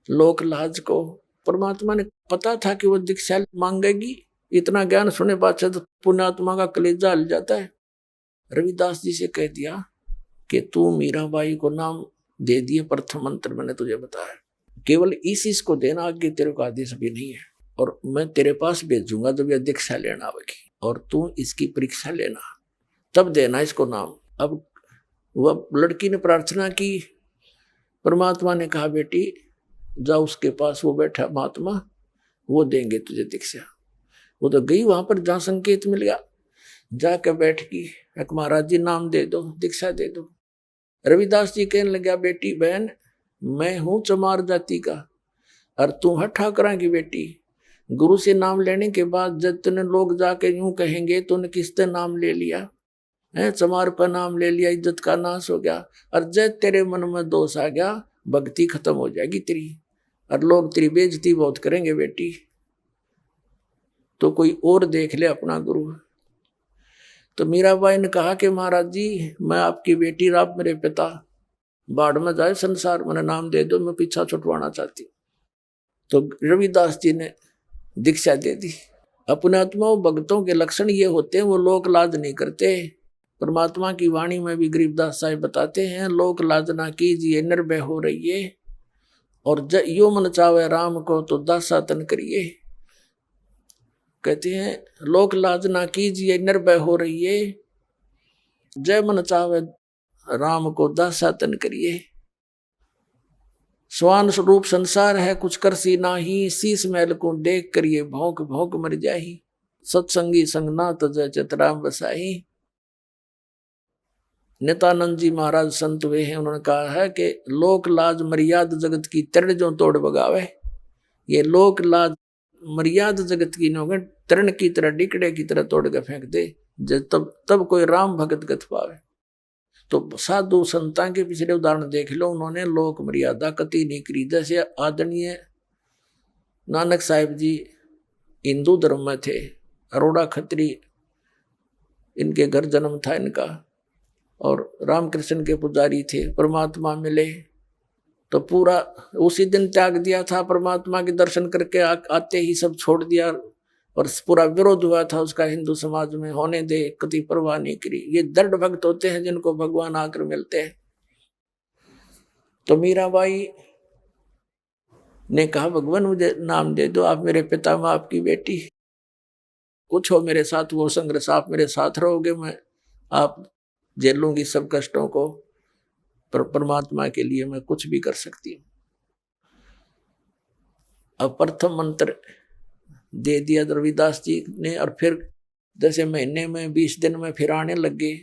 लोक लाज को। परमात्मा ने पता था कि वो दीक्षा मांगेगी। इतना ज्ञान सुने बादशाह तो पुण्यात्मा का कलेजा हिल जाता है। रविदास जी से कह दिया कि तू मीराबाई को नाम दे दिए, प्रथम मंत्र मैंने तुझे बताया, केवल इस को देना, आगे तेरे को आदेश भी नहीं है। और मैं तेरे पास भेजूंगा जब यह दीक्षा लेना आवेगी, और तू इसकी परीक्षा लेना, तब देना इसको नाम। अब वह लड़की ने प्रार्थना की। परमात्मा ने कहा, बेटी जा उसके पास, वो बैठा महात्मा, वो देंगे तुझे दीक्षा। वो तो गई वहां पर जहां संकेत मिल गया, जाकर बैठ गई। एक महाराज जी नाम दे दो, दीक्षा दे दो। रविदास जी कहने लगा, बेटी बहन मैं हूं चमार जाति का और तू है ठाकरा की बेटी। गुरु से नाम लेने के बाद जब तूने लोग जाके यूं कहेंगे तूने किससे नाम ले लिया है, चमार पर नाम ले लिया, इज्जत का नाश हो गया। और जब तेरे मन में दोष आ गया, भक्ति खत्म हो जाएगी तेरी, और लोग तेरी बेइज्जती बहुत करेंगे बेटी। तो कोई और देख ले अपना गुरु। तो मीराबाई ने कहा कि महाराज जी मैं आपकी बेटी, आप मेरे पिता, बाढ़ में जाए संसार, मैंने नाम दे दो, मैं पीछा छुटवाना चाहती हूँ। तो रविदास जी ने दीक्षा दे दी। अपने आत्मा भक्तों के लक्षण ये होते हैं, वो लोक लाज नहीं करते। परमात्मा की वाणी में भी गरीबदास साहिब बताते हैं, लोक लाज ना कीजिए निर्भय हो रहिए, और यो मन चावे राम को तो दासा तन करिए। कहते हैं लोक लाज ना कीजिए निर्भय हो रहिए, जय मन चावे राम को दासा तन करिए। स्वान स्वरूप संसार है कुछ कर सी नाही, शीस महल को देख करिए भौंक भौंक मर जाही। सत्संगी संग ना तजय चितराम बसाही। नित्यानंद जी महाराज संत हुए हैं, उन्होंने कहा है कि लोक लाज मर्याद जगत की तरण जो तोड़ बगावे। ये लोक लाज मर्याद जगत की न तरण की तरह, डिकड़े की तरह तोड़ के फेंक दे, तब कोई राम भगत गत पावे। तो साधु संतां के पिछले उदाहरण देख लो, उन्होंने लोक मर्यादा कति नहीं करी। जैसे आदरणीय नानक साहिब जी हिंदू धर्म में थे, अरोड़ा खत्री इनके घर जन्म था इनका, और रामकृष्ण के पुजारी थे। परमात्मा मिले तो पूरा उसी दिन त्याग दिया था, परमात्मा के दर्शन करके आते ही सब छोड़ दिया, और पूरा विरोध हुआ था उसका हिंदू समाज में, होने दे, कति परवाह नहीं करी। ये दृढ़ भक्त होते हैं जिनको भगवान आकर मिलते हैं। तो मीराबाई ने कहा, भगवान मुझे नाम दे दो, आप मेरे पिता, मैं आपकी बेटी, कुछ हो मेरे साथ वो संघर्ष, आप मेरे साथ रहोगे, मैं आप झेलूंगी सब कष्टों को, पर परमात्मा के लिए मैं कुछ भी कर सकती हूँ। अब प्रथम मंत्र दे दिया रविदास जी ने, और फिर जैसे महीने में 20 दिन में फिर आने लगे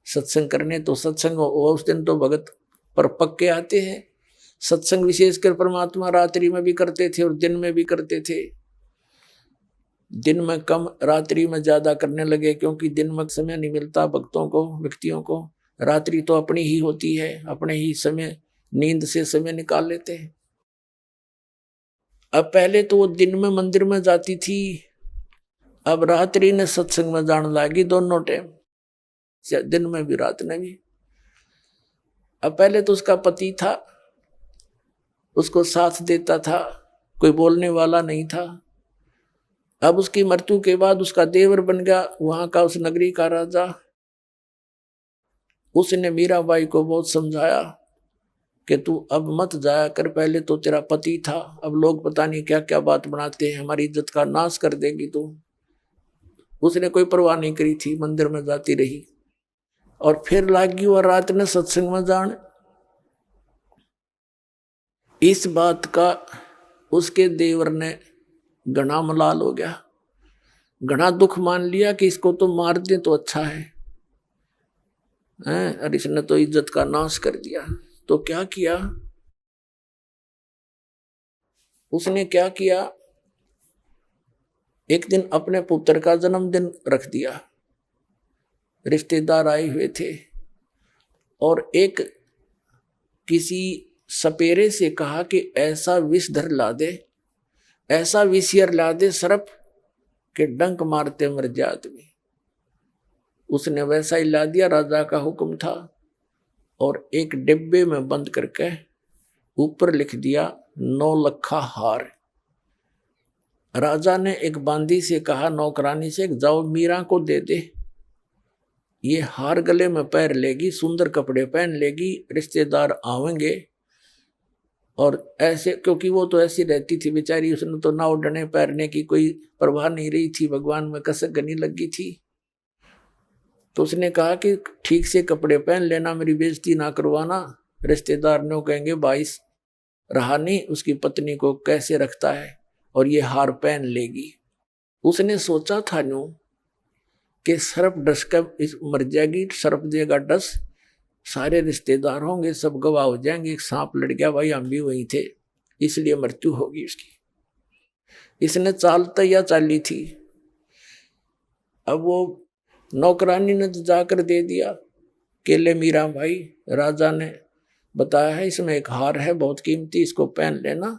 सत्संग करने। तो सत्संग उस दिन तो भगत पर पक्के आते हैं। सत्संग विशेषकर परमात्मा रात्रि में भी करते थे और दिन में भी करते थे। दिन में कम, रात्रि में ज्यादा करने लगे, क्योंकि दिन में समय नहीं मिलता भक्तों को, व्यक्तियों को। रात्रि तो अपनी ही होती है, अपने ही समय नींद से समय निकाल लेते हैं। अब पहले तो वो दिन में मंदिर में जाती थी, अब रात्रि ने सत्संग में जाने लगी, दोनों टाइम, दिन में भी रात में भी। अब पहले तो उसका पति था, उसको साथ देता था, कोई बोलने वाला नहीं था। अब उसकी मृत्यु के बाद उसका देवर बन गया वहां का, उस नगरी का राजा। उसने मीराबाई को बहुत समझाया कि तू अब मत जाया कर, पहले तो तेरा पति था, अब लोग पता नहीं क्या क्या बात बनाते हैं, हमारी इज्जत का नाश कर देगी तू। उसने कोई परवाह नहीं करी थी, मंदिर में जाती रही। और फिर लागी और रात ने सत्संग में जान। इस बात का उसके देवर ने घना मलाल हो गया, घना दुख मान लिया कि इसको तो मार दे तो अच्छा है, और इसने तो इज्जत का नाश कर दिया। तो क्या किया उसने, क्या किया, एक दिन अपने पुत्र का जन्मदिन रख दिया। रिश्तेदार आए हुए थे और एक किसी सपेरे से कहा कि ऐसा विषधर ला दे, ऐसा विषयर ला दे सर्प के डंक मारते मर जाए आदमी। उसने वैसा ही ला दिया, राजा का हुक्म था। और एक डिब्बे में बंद करके ऊपर लिख दिया 9 लखा हार। राजा ने एक बांदी से कहा, नौकरानी से, जाओ मीरा को दे दे, ये हार गले में पैर लेगी, सुंदर कपड़े पहन लेगी, रिश्तेदार आवेंगे। और ऐसे, क्योंकि वो तो ऐसी रहती थी बेचारी, उसने तो ना उड़ने पैरने की कोई परवाह नहीं रही थी, भगवान में कसक गनी लगी थी। तो उसने कहा कि ठीक से कपड़े पहन लेना, मेरी बेइज्जती ना करवाना, रिश्तेदार ने कहेंगे बाईस रहा नहीं उसकी पत्नी को कैसे रखता है, और ये हार पहन लेगी। उसने सोचा था न्यू कि सर्प डस कर मर जाएगी, सर्प देगा डस, सारे रिश्तेदार होंगे, सब गवाह हो जाएंगे, एक सांप लड़ गया, भाई हम भी वहीं थे, इसलिए मृत्यु होगी उसकी। इसने चाल तैया चाली थी। अब वो नौकरानी ने जाकर दे दिया कि ले मीरा भाई, राजा ने बताया है इसमें एक हार है बहुत कीमती, इसको पहन लेना,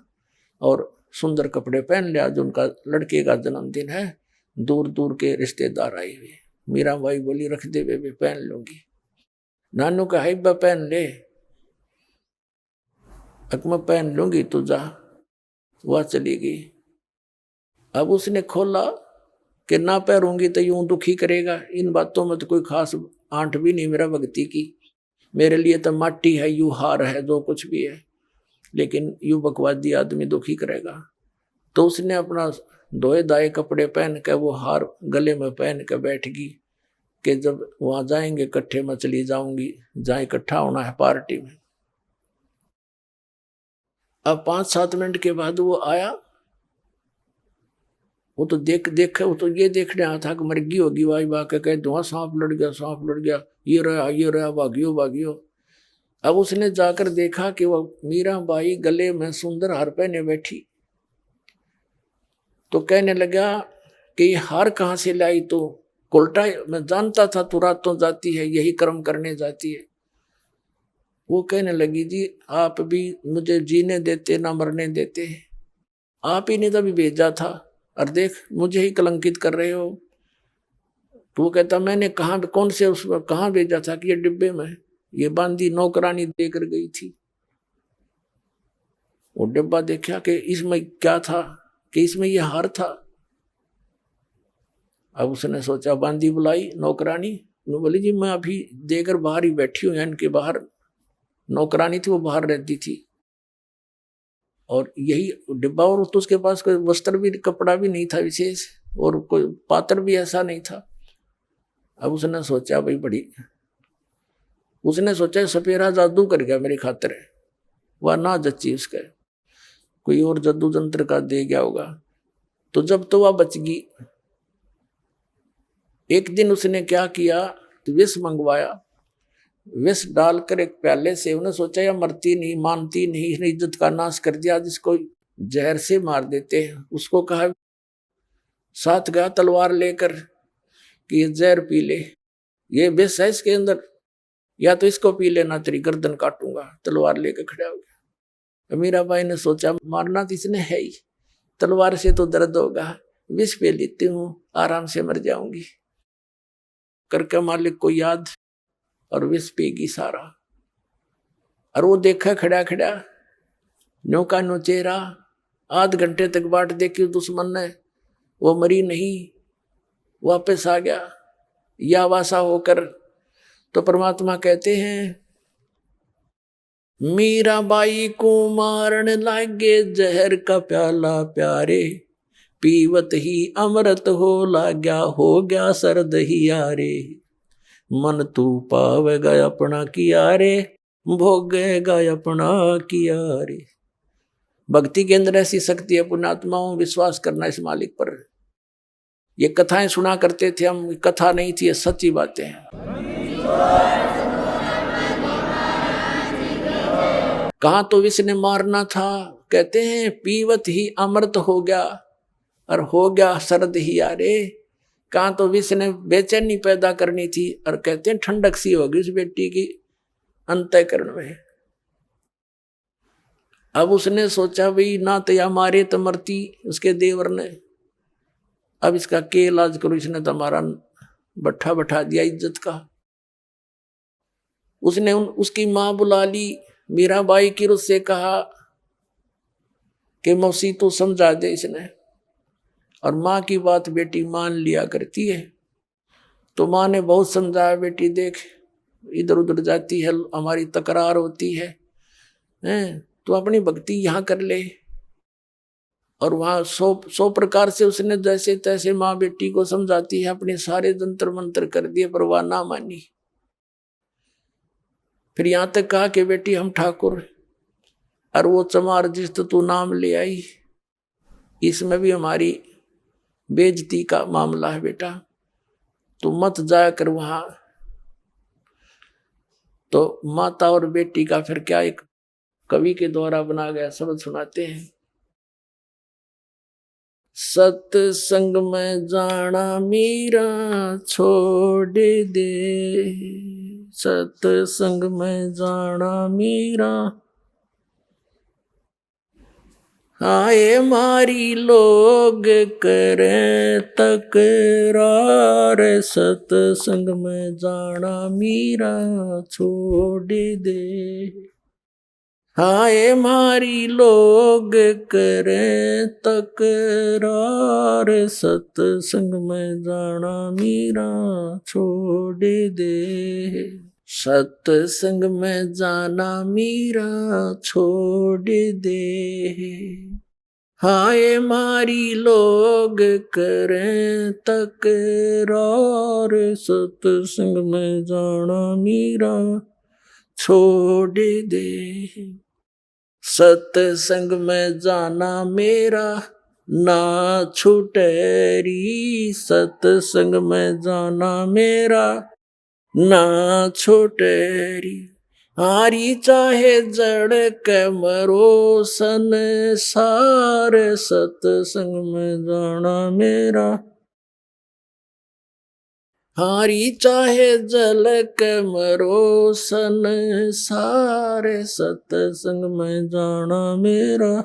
और सुंदर कपड़े पहन ले, आज उनका लड़के का जन्मदिन है, दूर दूर के रिश्तेदार आए हुए। मीरा भाई बोली रख दे बेबे, पहन लूंगी। नानू का हाइबा पहन ले, मैं पहन लूंगी, तू जा। वह चली गई। अब उसने खोला कि ना पहनूंगी तो यूं दुखी करेगा, इन बातों में तो कोई खास आंट भी नहीं मेरा भक्ति की, मेरे लिए तो माटी है, यू हार है, जो कुछ भी है, लेकिन यू बकवादी आदमी दुखी करेगा। तो उसने अपना धोए दाए कपड़े पहन के वो हार गले में पहन के बैठ गई कि जब वहां जाएंगे इकट्ठे में चली जाऊंगी, जहां इकट्ठा होना है पार्टी में। अब 5-7 मिनट के बाद वो आया। वो तो वो तो ये देखने आया था कि मर्गी होगी, वाई बा के कह धुआं, सांप लड़ गया, सांप लड़ गया, ये रहा, भागियो भागियो। अब उसने जाकर देखा कि वो मीरा बाई गले में सुंदर हार पहने बैठी। तो कहने लगा कि ये हार कहाँ से लाई, तो उल्टा मैं जानता था तू रातों जाती है, यही कर्म करने जाती है। वो कहने लगी जी आप भी मुझे जीने देते ना मरने देते, आप ही ने तभी भेजा था, और देख मुझे ही कलंकित कर रहे हो। तो वो कहता मैंने कहाँ, कौन से उसमें कहाँ भेजा था, कि ये डिब्बे में, ये बांदी नौकरानी देकर गई थी। वो डिब्बा देखा कि इसमें क्या था, कि इसमें ये हार था। अब उसने सोचा, बांदी बुलाई नौकरानी, बोली जी मैं अभी देकर बाहर ही बैठी हूँ, इनके बाहर नौकरानी थी, वो बाहर रहती थी, और यही डिब्बा, और तो उसके पास कोई वस्त्र भी, कपड़ा भी नहीं था विशेष, और कोई पात्र भी ऐसा नहीं था। अब उसने सोचा भाई बड़ी, उसने सोचा सपेरा जादू कर गया मेरी खातिर, वह ना जच्ची उसका, कोई और जादू जंत्र का दे गया होगा। तो जब तो वह बच गई। एक दिन उसने क्या किया, तो विष मंगवाया, विष डालकर एक प्याले से, उन्हें सोचा या मरती नहीं, मानती नहीं, इसने इज्जत का नाश कर दिया, जिसको जहर से मार देते हैं। उसको कहा, साथ गया तलवार लेकर कि ये जहर पी ले, ये विष है इसके अंदर, या तो इसको पी लेना, तेरी गर्दन काटूंगा। तलवार लेकर खड़ा हो गया। मीराबाई ने सोचा मारना तो इसने है ही, तलवार से तो दर्द होगा, विष पे लेती हूँ, आराम से मर जाऊंगी। करके मालिक को याद, और विष पेगी सारा। और वो देखा खड़ा खड़ा नो का नो चेहरा, आध घंटे तक बाट देखी दुश्मन ने, वो मरी नहीं, वापस आ गया या वासा होकर। तो परमात्मा कहते हैं मीराबाई को मारन लागे जहर का प्याला प्यारे, पीवत ही अमृत हो लाग्या, हो गया सर्द ही यारे। मन तू पावेगा अपना किया रे, भोगेगा अपना किया रे। भक्ति के अंदर ऐसी शक्ति है पुण्यात्माओं, विश्वास करना इस मालिक पर। ये कथाएं सुना करते थे हम, कथा नहीं थी, ये सच्ची बातें हैं। कहा तो विष ने मारना था, कहते हैं पीवत ही अमृत हो गया और हो गया सर्द ही यारे। कहा तो विष ने बेचैनी पैदा करनी थी और कहते हैं ठंडक सी होगी उस बेटी की अंतःकरण में। अब उसने सोचा भाई ना तो या मारे तो मरती उसके देवर ने, अब इसका के इलाज करो, इसने तो हमारा बट्ठा बैठा दिया इज्जत का। उसने उसकी माँ बुला ली, मीराबाई की उससे कहा कि मौसी तू समझा दे इसने। और माँ की बात बेटी मान लिया करती है। तो माँ ने बहुत समझाया, बेटी देख इधर उधर जाती है, हमारी तकरार होती है, तो अपनी भक्ति यहाँ कर ले। और वहाँ 100 प्रकार से उसने जैसे तैसे माँ बेटी को समझाती है, अपने सारे जंतर मंत्र कर दिए पर वह ना मानी। फिर यहाँ तक कहा कि बेटी हम ठाकुर, और वो चमार जिस तो तू नाम ले आई, इसमें भी हमारी बेइज्जती का मामला है बेटा, तू मत जाया कर वहां। तो माता और बेटी का फिर क्या एक कवि के द्वारा बना गया शब्द सुनाते हैं। सत्संग में जाना मीरा छोड़ दे, सत्संग में जाना मीरा, आए मारी लोग करें तकरार, सत्संग में जाना मीरा छोड़ दे। आए मारी लोग करें तकरार, सत्संग में जाना मीरा छोड़ दे। सत्संग में जाना मीरा छोड़ दे, हाय मारी लोग करें तकरार, सत्संग में जाना मीरा छोड़ दे। सत्संग में जाना मेरा ना छूटेरी, सत्संग में जाना मेरा ना छोटेरी। हारी चाहे जड़ के मरो संसार, सत्संग में जाना मेरा। हारी चाहे जल के मरो संसार, सत्संग में जाना मेरा।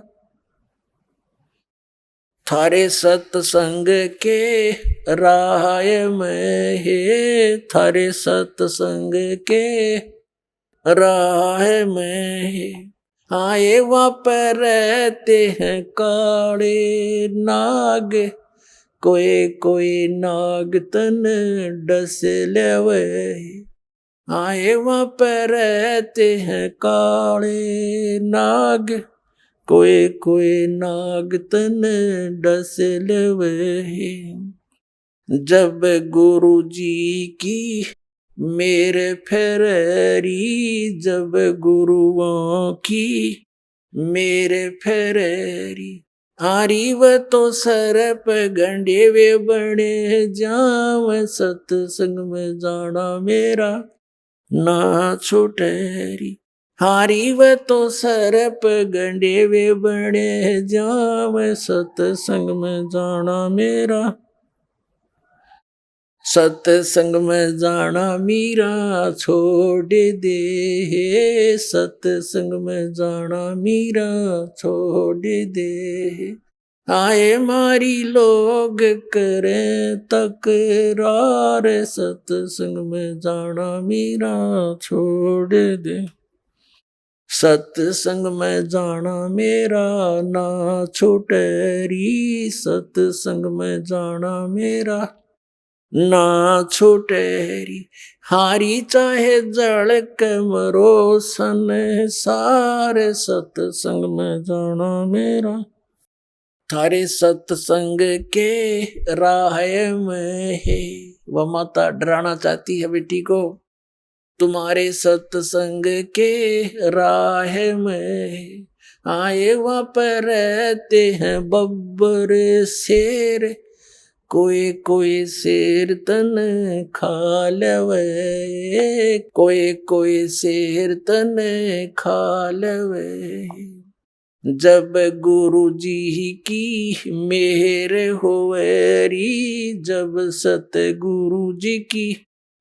थारे सत्संग के राह में है, थारे सत्संग के राह में है। आए वहाँ पर रहते हैं काले नाग, कोई कोई नाग तन डस लेवे। आए वहाँ पर रहते हैं काले नाग, कोई कोई नाग तन डस लेवे। जब गुरु जी की मेरे फेरी, जब गुरुओं की मेरे फेरी। हारी व तो सर पे गंडे वे बड़े जाव, सत्संग में जाना मेरा ना छूटेरी। हारी व तो सर पे गंडे वे बड़े जाव, सत्संग में जाना मेरा। सत्संग में जाना मीरा छोड़ दे, सत्संग में जाना मीरा छोड़ दे। आए मारी लोग करें तकरार, सत्संग में जाना मीरा छोड़ दे। सत्संग में जाना मेरा ना छूटे री, सत्संग में जाना मेरा ना छूटे री। हारी चाहे जड़ के मरो सन सारे, सत्संग में जाना मेरा। थारे सत्संग के राह में है, वह माता डराना चाहती है बेटी को। तुम्हारे सत्संग के राह में आए वहाँ पर रहते हैं बब्बर शेर, कोई कोई शेर तन खा लवे, कोई कोई शेर तन खा लवे। जब गुरु जी की मेहर होवेरी, जब सतगुरु जी की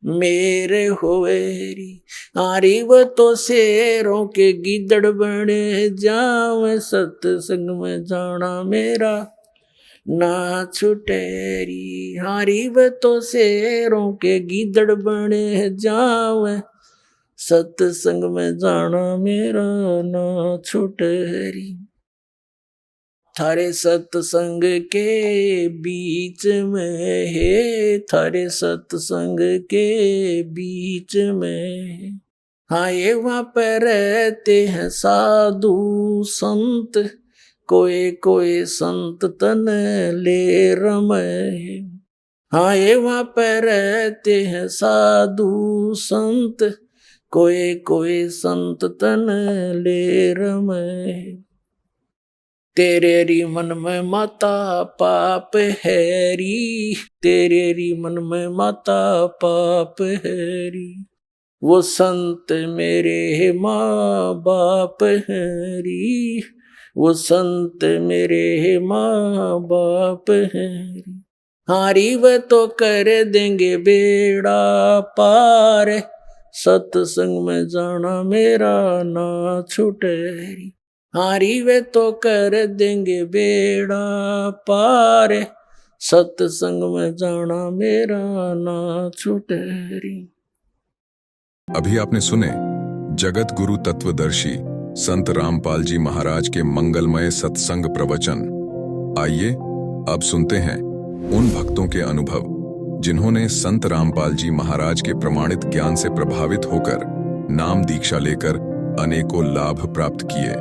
मेरे होवेरी। आरी वो तो शेरों के गिदड़ बने जावे, सत्संग में जाना मेरा ना छुटेरी। हारी वो तो शेरों के गिदड़ बने जावे, सत्संग में जाना मेरा ना छुटेरी। थारे सत्संग के बीच में है, थारे सत्संग के बीच में आए वहाँ पर रहते हैं साधु संत, कोई कोई संत तन ले रमे। आए वहाँ पर रहते हैं साधु संत, कोई कोई संत तन ले रमे। तेरे री मन में माता पाप है री, तेरे री मन में माता पाप है री। वो संत मेरे माँ बाप है री, वो संत मेरे माँ बाप है री। हारी वह तो कर देंगे बेड़ा पार, सत्संग में जाना मेरा ना छूटे री। हारी वे तो कर देंगे बेड़ा पार, सत्संग में जाना मेरा ना छूटे री। अभी आपने सुने जगत गुरु तत्वदर्शी संत रामपाल जी महाराज के मंगलमय सत्संग प्रवचन। आइए अब सुनते हैं उन भक्तों के अनुभव जिन्होंने संत रामपाल जी महाराज के प्रमाणित ज्ञान से प्रभावित होकर नाम दीक्षा लेकर अनेकों लाभ प्राप्त किए।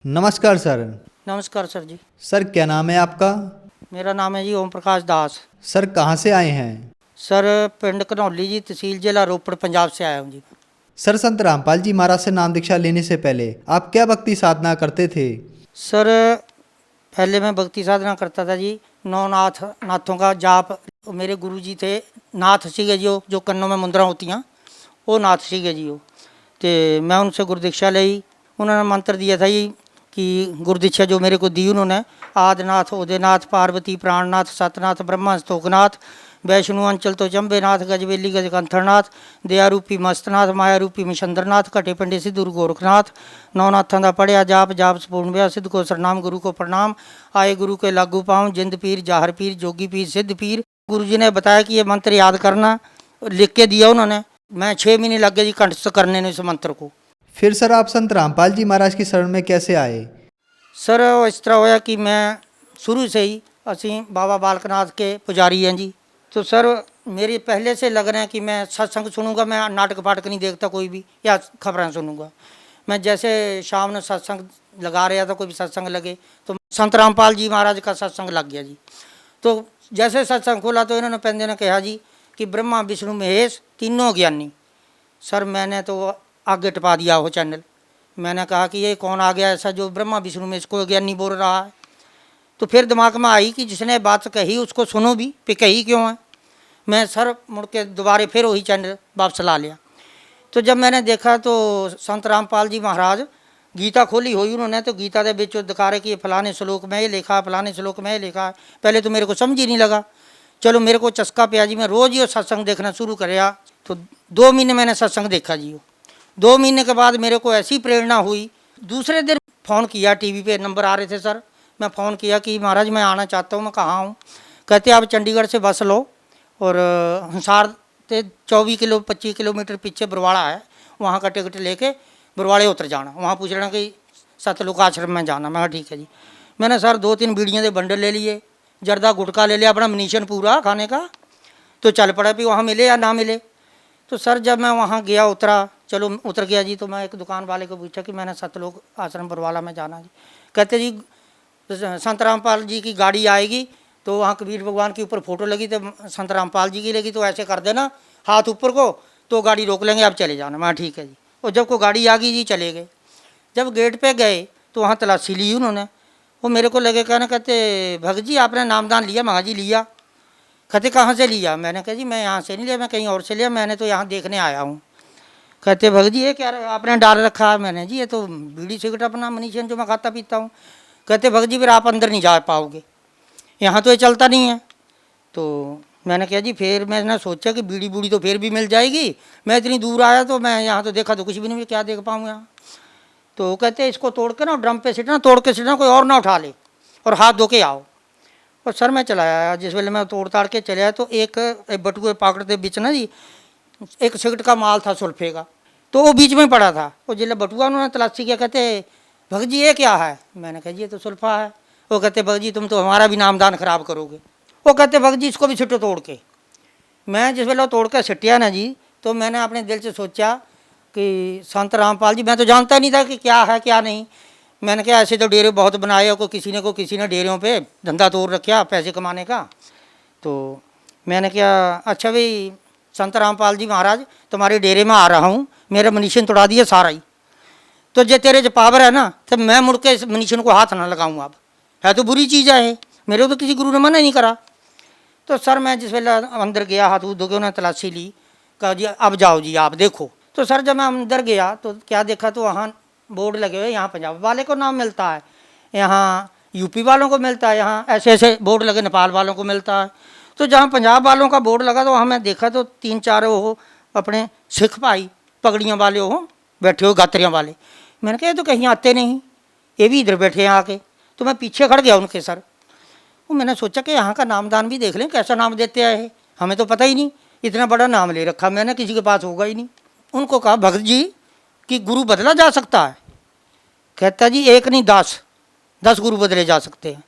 नमस्कार सर। नमस्कार सर जी। सर क्या नाम है आपका? मेरा नाम है जी ओम प्रकाश दास। सर कहाँ से आए हैं? सर पिंड घनौली जी, तहसील जिला रोपड़, पंजाब से आया हूँ जी। सर संत रामपाल जी महाराज से नाम दीक्षा लेने से पहले आप क्या भक्ति साधना करते थे? सर पहले मैं भक्ति साधना करता था जी, नौनाथ नाथों का जाप। मेरे गुरु जी थे नाथ सीगे जी, जो कन्नों में मुंदरा होती हैं वो नाथ सीगे जी। वो तो मैं उनसे गुरदीक्षा ली। उन्होंने मंत्र दिया था जी कि गुरदीक्षा जो मेरे को दी उन्होंने, आदिनाथ उदयनाथ पार्वती प्राणनाथ सतनाथ ब्रह्मा स्तोकनाथ वैष्णु अंचल तो चंबेनाथ गजवेली गजकंथरनाथ दया रूपी मस्तनाथ माया रूपी मिशंदरनाथ कटे पंडे सिद्धू गोरखनाथ नौनाथां दा पढ़िया जाप जाप संपूर्ण व्या सिद्ध को सरनाम गुरु को प्रणाम आए गुरु के लागू पाऊँ जिंद पीर जाहर पीर जोगी पीर सिद्ध पीर। गुरु जी ने बताया कि ये मंत्र याद करना, लिख के दिया उन्होंने। मैं 6 महीने लग गए जी कंठस्थ करने ने इस मंत्र को। फिर सर आप संत रामपाल जी महाराज की शरण में कैसे आए? सर इस तरह होया कि मैं शुरू से ही असी बाबा बालकनाथ के पुजारी हैं जी। तो सर मेरे पहले से लग रहे हैं कि मैं सत्संग सुनूंगा, मैं नाटक फाटक नहीं देखता कोई भी या खबरें सुनूंगा। मैं जैसे शाम में सत्संग लगा रहा था, कोई भी सत्संग लगे तो संत रामपाल जी महाराज का सत्संग लग गया जी। तो जैसे सत्संग खोला तो इन्होंने पहले ने कहा जी कि ब्रह्मा विष्णु महेश तीनों ज्ञानी। सर मैंने तो आगे टपा दिया वो चैनल। मैंने कहा कि ये कौन आ गया ऐसा जो ब्रह्मा विष्णु में इसको ज्ञानी बोल रहा है। तो फिर दिमाग में आई कि जिसने बात कही उसको सुनो भी, पे कही क्यों है। मैं सर मुड़ के दोबारे फिर वही चैनल वापस ला लिया। तो जब मैंने देखा तो संत रामपाल जी महाराज गीता खोली हुई उन्होंने, तो गीता के बिच दिखा रहे कि ये फलाने श्लोक में ये लिखा है, फलाने श्लोक में ये लिखा है। पहले तो मेरे को समझ ही नहीं लगा। चलो मेरे को चस्का पिया जी, मैं रोज़ ही सत्संग देखना शुरू कराया। तो 2 महीने मैंने सत्संग देखा जी। 2 महीने के बाद मेरे को ऐसी प्रेरणा हुई। दूसरे दिन फ़ोन किया, टीवी पे नंबर आ रहे थे सर। मैं फ़ोन किया कि महाराज मैं आना चाहता हूँ। मैं कहाँ हूँ? कहते आप चंडीगढ़ से बस लो और हिसार तो 24 किलोमीटर पीछे बरवाड़ा है, वहाँ का टिकट लेके बरवाड़े उतर जाना। वहाँ पूछ लेना कि सतलुक आश्रम में जाना। मैं ठीक है जी। मैंने सर 2-3 बीड़ियों के बंडल ले लिए, जर्दा गुटका ले लिया, अपना मनीशन पूरा खाने का, तो चल पड़ा भी वहाँ मिले या ना मिले। तो सर जब मैं वहाँ गया, उतरा, चलो उतर गया जी, तो मैं एक दुकान वाले को पूछा कि मैंने सतलुक आश्रम बरवाला में जाना जी। कहते जी संत रामपाल जी की गाड़ी आएगी, तो वहाँ कबीर भगवान के ऊपर फ़ोटो लगी, तो संत रामपाल जी की लगी, तो ऐसे कर देना हाथ ऊपर को, तो गाड़ी रोक लेंगे, आप चले जाना। मैं ठीक है जी। और जब को गाड़ी आ गई जी, चले गए। जब गेट पे गए तो वहाँ तलाशी ली उन्होंने। वो मेरे को लगे कहने, कहते भगत जी आपने नामदान लिया? महा जी लिया। कहते कहाँ से लिया? मैंने कहा जी मैं यहाँ से नहीं लिया, मैं कहीं और से लिया, मैंने तो यहाँ देखने आया हूँ। कहते भगत जी ये क्या आपने डाल रखा है? मैंने जी ये तो बीड़ी सिगरेट अपना मनीशन जो मैं खाता पीता हूँ। कहते भगत जी फिर आप अंदर नहीं जा पाओगे, यहाँ तो ये चलता नहीं है। तो मैंने कहा जी फिर मैंने सोचा कि बीड़ी बूड़ी तो फिर भी मिल जाएगी, मैं इतनी दूर आया तो मैं यहाँ तो देखा तो कुछ भी नहीं, क्या देख पाऊँ यहाँ। तो कहते इसको तोड़ के ना ड्रम पे सीटना, तोड़ के सीटना, कोई और ना उठा ले, और हाथ धो के आओ। और सर मैं चला आया। जिस वेले मैं तोड़ ताड़ के चले आया तो एक बटुए पाकड़ते बीच ना जी एक सिगरेट का माल था सुल्फे का, तो वो बीच में पड़ा था। वो जिले बटुआ उन्होंने तलाशी किया, कहते भगत जी ये क्या है? मैंने कहा जी ये तो सुल्फा है। वो कहते भगत जी तुम तो हमारा भी नामदान खराब करोगे। वो कहते भगत जी इसको भी छिटो तोड़ के। मैं जिस वेले तोड़ के सिटिया ना जी, तो मैंने अपने दिल से सोचा कि संत रामपाल जी, मैं तो जानता नहीं था कि क्या है क्या नहीं। मैंने कहा ऐसे तो डेरे बहुत बनाए, को किसी ने डेरों पे धंधा तोड़ रखा पैसे कमाने का। तो मैंने कहा अच्छा भाई संत रामपाल जी महाराज तुम्हारे डेरे में आ रहा हूँ, मेरा मनीशन तोड़ा दिया सारा ही, तो जो तेरे जो पावर है ना, तो मैं मुड़ के इस मनीशन को हाथ ना लगाऊँ। अब है तो बुरी चीज़ है, मेरे को तो किसी गुरु ने मना नहीं करा। तो सर मैं जिस वेला अंदर गया, हाथ धो के उन्होंने तलाशी ली, कहा जी अब जाओ जी आप देखो। तो सर जब मैं अंदर गया तो क्या देखा, तो वहाँ बोर्ड लगे हुए, यहाँ पंजाब वाले को नाम मिलता है, यहाँ यूपी वालों को मिलता है, यहाँ ऐसे ऐसे बोर्ड लगे नेपाल वालों को मिलता है। तो जहाँ पंजाब वालों का बोर्ड लगा तो वहाँ मैं देखा तो 3-4 हो अपने सिख भाई पगड़ियाँ वाले हो बैठे हो, गात्रियाँ वाले। मैंने कहा ये तो कहीं आते नहीं, ये भी इधर बैठे हैं आके। तो मैं पीछे खड़ गया उनके सर। वो मैंने सोचा कि यहाँ का नामदान भी देख लें, कैसा नाम देते आए हैं, हमें तो पता ही नहीं, इतना बड़ा नाम ले रखा मैंने, किसी के पास होगा ही नहीं। उनको कहा भगत जी कि गुरु बदला जा सकता है? कहता जी एक नहीं 10 गुरु बदले जा सकते हैं।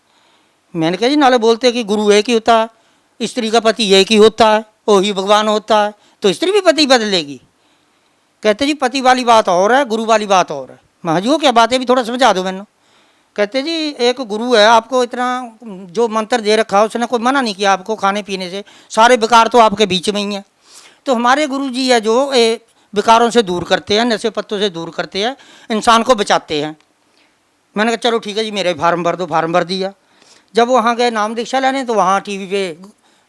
मैंने कहा जी नाले बोलते कि गुरु एक ही होता है, स्त्री का पति एक ही होता है, वही भगवान होता है, तो स्त्री भी पति बदलेगी? कहते जी पति वाली बात और है, गुरु वाली बात और है। महा जी वो क्या बात है, भी थोड़ा समझा दो मैंने। कहते जी एक गुरु है, आपको इतना जो मंत्र दे रखा है उसने कोई मना नहीं किया आपको खाने पीने से, सारे विकार तो आपके बीच में ही हैं। तो हमारे गुरु जी है जो विकारों से दूर करते हैं, नशे पत्तों से दूर करते हैं, इंसान को बचाते हैं। मैंने कहा चलो ठीक है जी मेरे फार्म भर दो, फार्म भर दिया। जब वहाँ गए नाम दीक्षा लेने तो वहाँ टीवी पे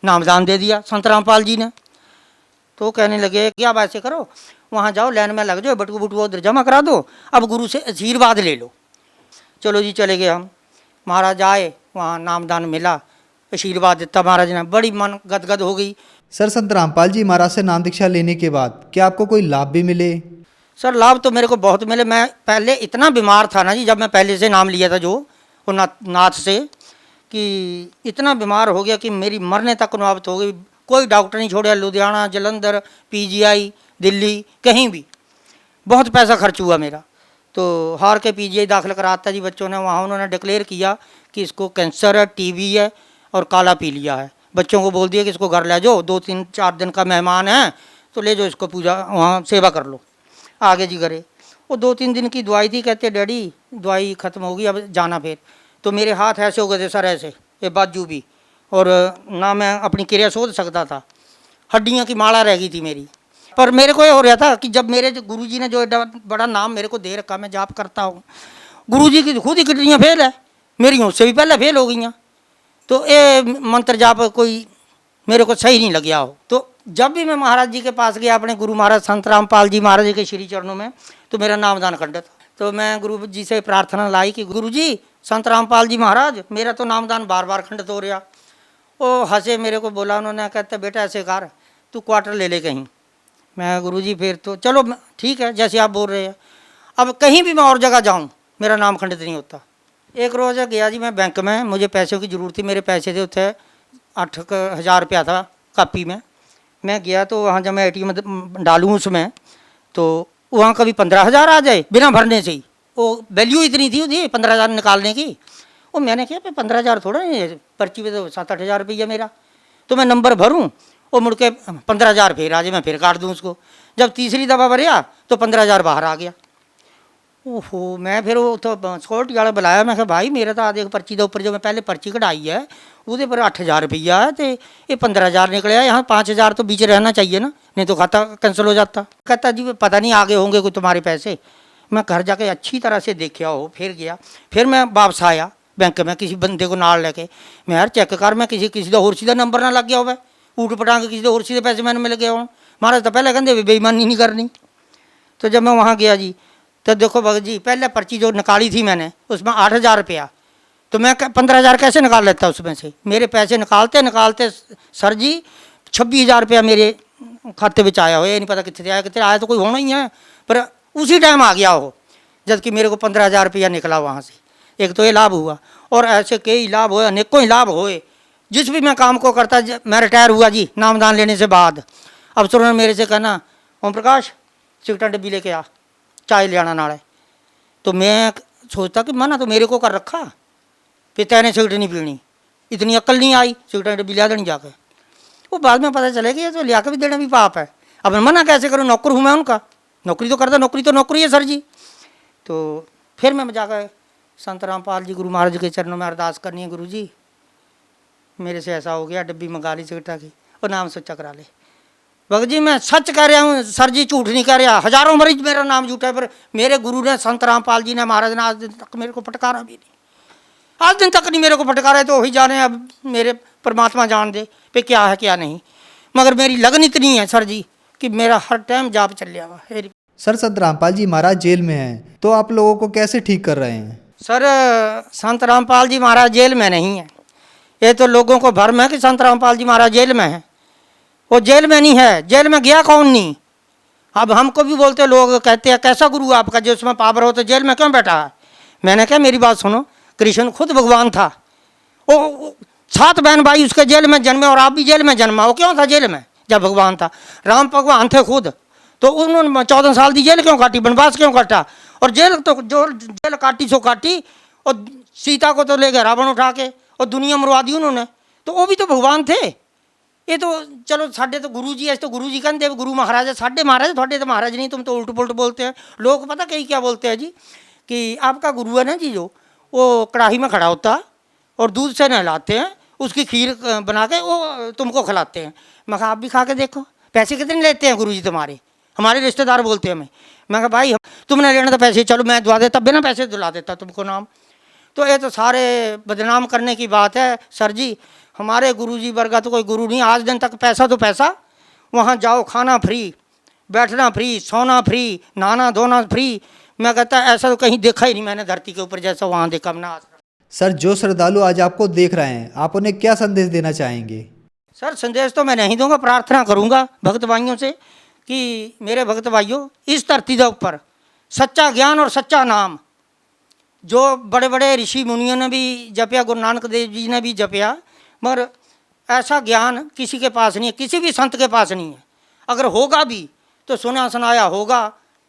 नामदान दे दिया संत रामपाल जी ने। तो कहने लगे कि आप ऐसे करो, वहाँ जाओ लाइन में लग जाओ, बटुआ बटुआ उधर जमा करा दो, अब गुरु से आशीर्वाद ले लो। चलो जी चले गए हम। महाराज आए, वहाँ नामदान मिला, आशीर्वाद देता महाराज ने, बड़ी मन गदगद हो गई। सर संत रामपाल जी महाराज से नाम दीक्षा लेने के बाद क्या आपको कोई लाभ भी मिले? सर लाभ तो मेरे को बहुत मिले। मैं पहले इतना बीमार था ना जी, जब मैं पहले से नाम लिया था जो वो नाथ से, कि इतना बीमार हो गया कि मेरी मरने तक नौबत हो गई। कोई डॉक्टर नहीं छोड़ा, लुधियाना, जलंधर, PGI, दिल्ली, कहीं भी बहुत पैसा खर्च हुआ मेरा। तो हार के PGI दाखिल कराता जी बच्चों ने, वहाँ उन्होंने डिक्लेयर किया कि इसको कैंसर है, TB है और काला पीलिया है। बच्चों को बोल दिया कि इसको घर ले जाओ, 2-3-4 दिन का मेहमान है तो ले जाओ इसको, पूजा वहाँ सेवा कर लो। आगे जी करे। वो 2-3 दिन की दवाई थी, कहते डैडी दवाई ख़त्म होगी अब जाना। फिर तो मेरे हाथ ऐसे हो गए थे सर, ऐसे ये बाजू भी, और ना मैं अपनी क्रिया सोच सकता था, हड्डियों की माला रह गई थी मेरी। पर मेरे को ये हो रहा था कि जब मेरे गुरुजी ने जो एडा बड़ा नाम मेरे को दे रखा, मैं जाप करता हूँ, गुरुजी की खुद ही किडनियाँ फेल है, मेरी उससे भी पहले फेल हो गई हैं। तो ये मंत्र जाप कोई मेरे को सही नहीं लग हो। तो जब भी मैं महाराज जी के पास गया अपने गुरु महाराज संत रामपाल जी महाराज जी के श्री चरणों में, तो मेरा नामदान खंडित। तो मैं गुरु जी से प्रार्थना लाई कि गुरु जी संत रामपाल जी महाराज मेरा तो नामदान बार बार खंडित हो रहा। वो हंसे, मेरे को बोला उन्होंने, कहते बेटा ऐसे कर तू क्वार्टर ले ले कहीं। मैं गुरु जी फिर तो चलो ठीक है जैसे आप बोल रहे हैं, अब कहीं भी मैं और जगह जाऊँ मेरा नाम खंडित नहीं होता। एक रोज़ गया जी मैं बैंक में, मुझे पैसों की ज़रूरत थी, मेरे पैसे थे उत्थे 8,000 रुपया था कापी में। मैं गया तो वहाँ जब मैं ATM डालूँ उसमें, तो वहाँ कभी 15,000 आ जाए बिना भरने से ही। वो वैल्यू इतनी थी उसकी 15,000 निकालने की। वो मैंने किया 15,000 थोड़ा है, पर्ची पे तो 7-8 हज़ार रुपया मेरा, तो मैं नंबर भरूँ और मुड़ के 15,000 फिर आ जाए, मैं फिर काट दूँ उसको। जब तीसरी दफ़ा भरिया तो 15,000 बाहर आ गया। ओहो, मैं फिर वो तो सिक्योरिटी वाला बुलाया, मैं कहा भाई मेरा तो आधे पर्ची के ऊपर जो मैं पहले पर्ची कढ़ाई है उसके पर 8,000 रुपया है, तो ये 15,000 निकले, यहाँ 5,000 तो बीच रहना चाहिए ना, नहीं तो खाता कैंसिल हो जाता। कहता जी पता नहीं आगे होंगे कोई तुम्हारे पैसे। मैं घर जाके अच्छी तरह से देखा हो, फिर गया, फिर मैं वापस आया बैंक में किसी बंदे को नाल लेके, मैं यार चेक कर मैं किसी का होर सीधा नंबर ना लग गया हो, ऊट पटांग किसी होर सीधे पैसे मैंने मिल गया हो। महाराज तो पहले कहते बेईमानी नहीं करनी। तो जब मैं वहाँ गया जी, तो देखो भगत जी पहले पर्ची जो निकाली थी मैंने उसमें 8,000 रुपया, तो मैं 15,000 कैसे निकाल लेता उसमें से। मेरे पैसे निकालते निकालते सर जी 26,000 रुपया मेरे खाते में आया हो, ये नहीं पता कितने आया, कितने आया तो कोई होना ही है, पर उसी टाइम आ गया हो, जबकि मेरे को 15,000 रुपया निकला वहाँ से। एक तो ये लाभ हुआ, और ऐसे कई लाभ हुए, अनेकों ही लाभ हुए। जिस भी मैं काम को करता, मैं रिटायर हुआ जी नामदान लेने से बाद, अफसरों ने मेरे से कहना ओम प्रकाश सिगरेट डब्बी लेके आ, चाय ले आना नाले। तो मैं सोचता कि मना तो मेरे को कर रखा, फिर तैने सिगरेट नहीं पीनी, इतनी अक्ल नहीं आई, सिगरेट डब्बी लिया देनी जाके। वो बाद में पता चले कि ये तो लिया के भी देना भी पाप है। अब मना कैसे करूँ, नौकर हूँ मैं उनका, नौकरी तो करता, नौकरी तो नौकरी है सर जी। तो फिर मैं जाकर संत रामपाल जी गुरु महाराज के चरणों में अरदास करनी है, गुरु जी मेरे से ऐसा हो गया, डब्बी मंगा ली सिगरेटा की और नाम सच्चा करा ले। भगत जी मैं सच कह रहा हूँ सर जी, झूठ नहीं कह रहा, हजारों मरीज मेरा नाम झूठा है, पर मेरे गुरु ने संत रामपाल जी ने महाराज ने आज दिन तक मेरे को फटकारा भी नहीं, आज दिन तक नहीं मेरे को फटकारा है। तो वही जाने, अब मेरे परमात्मा जान दे पे क्या है क्या नहीं, मगर मेरी लगन इतनी है सर जी कि मेरा हर टाइम जाप चल रहा हुआ। सर संत रामपाल जी महाराज जेल में हैं, तो आप लोगों को कैसे ठीक कर रहे हैं? सर संत रामपाल जी महाराज जेल में नहीं है, ये तो लोगों को भ्रम है कि संत रामपाल जी महाराज जेल में है। वो जेल में नहीं है, जेल में गया कौन नहीं। अब हमको भी बोलते लोग, कहते हैं कैसा गुरु आपका जो उसमें पावर हो तो जेल में क्यों बैठा है। मैंने कहा मेरी बात सुनो, कृष्ण खुद भगवान था, वो 7 बहन भाई उसके जेल में जन्मे, और आप भी जेल में जन्मा, वो क्यों था जेल में जब भगवान था। राम भगवान थे खुद, तो उन्होंने 14 साल की जेल क्यों काटी, वनवास क्यों काटा। और जेल तो जो जेल काटी सो काटी, और सीता को तो ले गए रावण उठा के, और दुनिया मरवा दी उन्होंने, तो वो भी तो भगवान थे। ये तो चलो साढ़े तो गुरु जी है, तो गुरु जी कहते गुरु महाराज है, साढ़े महाराज, थोड़े तो महाराज नहीं, तुम तो उल्ट पुलट बोलते हैं। लोग पता कहीं क्या बोलते हैं जी कि आपका गुरु है ना जी, जो वो कढ़ाई में खड़ा होता है और दूध से नहलाते हैं, उसकी खीर बना के वो तुमको खिलाते हैं। मैं कहा आप भी खा के देखो, पैसे कितने लेते हैं गुरु जी तुम्हारे। हमारे रिश्तेदार बोलते हैं मैं कहा भाई तुमने लेना तो पैसे, चलो मैं दुआ देता, बिना पैसे दिला देता तुमको नाम। तो ये तो सारे बदनाम करने की बात है सर जी। हमारे गुरुजी वर्गा तो कोई गुरु नहीं, आज दिन तक पैसा तो पैसा, वहाँ जाओ खाना फ्री, बैठना फ्री, सोना फ्री, नहाना धोना फ्री। मैं कहता ऐसा तो कहीं देखा ही नहीं मैंने धरती के ऊपर जैसा वहाँ देखा मैंने। सर जो श्रद्धालु आज आपको देख रहे हैं, आप उन्हें क्या संदेश देना चाहेंगे? सर संदेश तो मैं नहीं दूंगा, प्रार्थना करूंगा भक्त भाइयों से कि मेरे भक्त भाइयों, इस धरती के ऊपर सच्चा ज्ञान और सच्चा नाम जो बड़े बड़े ऋषि मुनियों ने भी जपया, गुरु नानक देव जी ने भी जपया, मगर ऐसा ज्ञान किसी के पास नहीं है, किसी भी संत के पास नहीं है। अगर होगा भी तो सुना सुनाया होगा,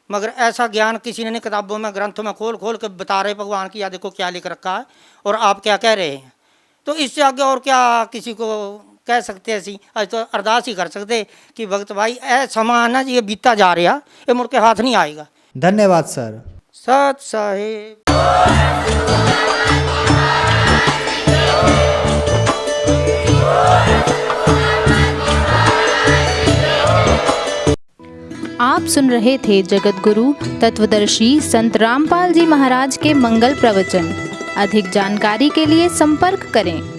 मगर ऐसा ज्ञान किसी ने किताबों में ग्रंथों में खोल खोल के बता रहे भगवान की, या देखो क्या लिख रखा है और आप क्या कह रहे हैं। तो इससे आगे और क्या किसी को कह सकते हैं। ऐसी आज तो अरदास ही कर सकते कि भक्त भाई ऐ समा ना ये बीतता जा रहा, ये मुड़ के हाथ नहीं आएगा। धन्यवाद सर। सत साहेब। आप सुन रहे थे जगत गुरु तत्वदर्शी संत रामपाल जी महाराज के मंगल प्रवचन। अधिक जानकारी के लिए संपर्क करें।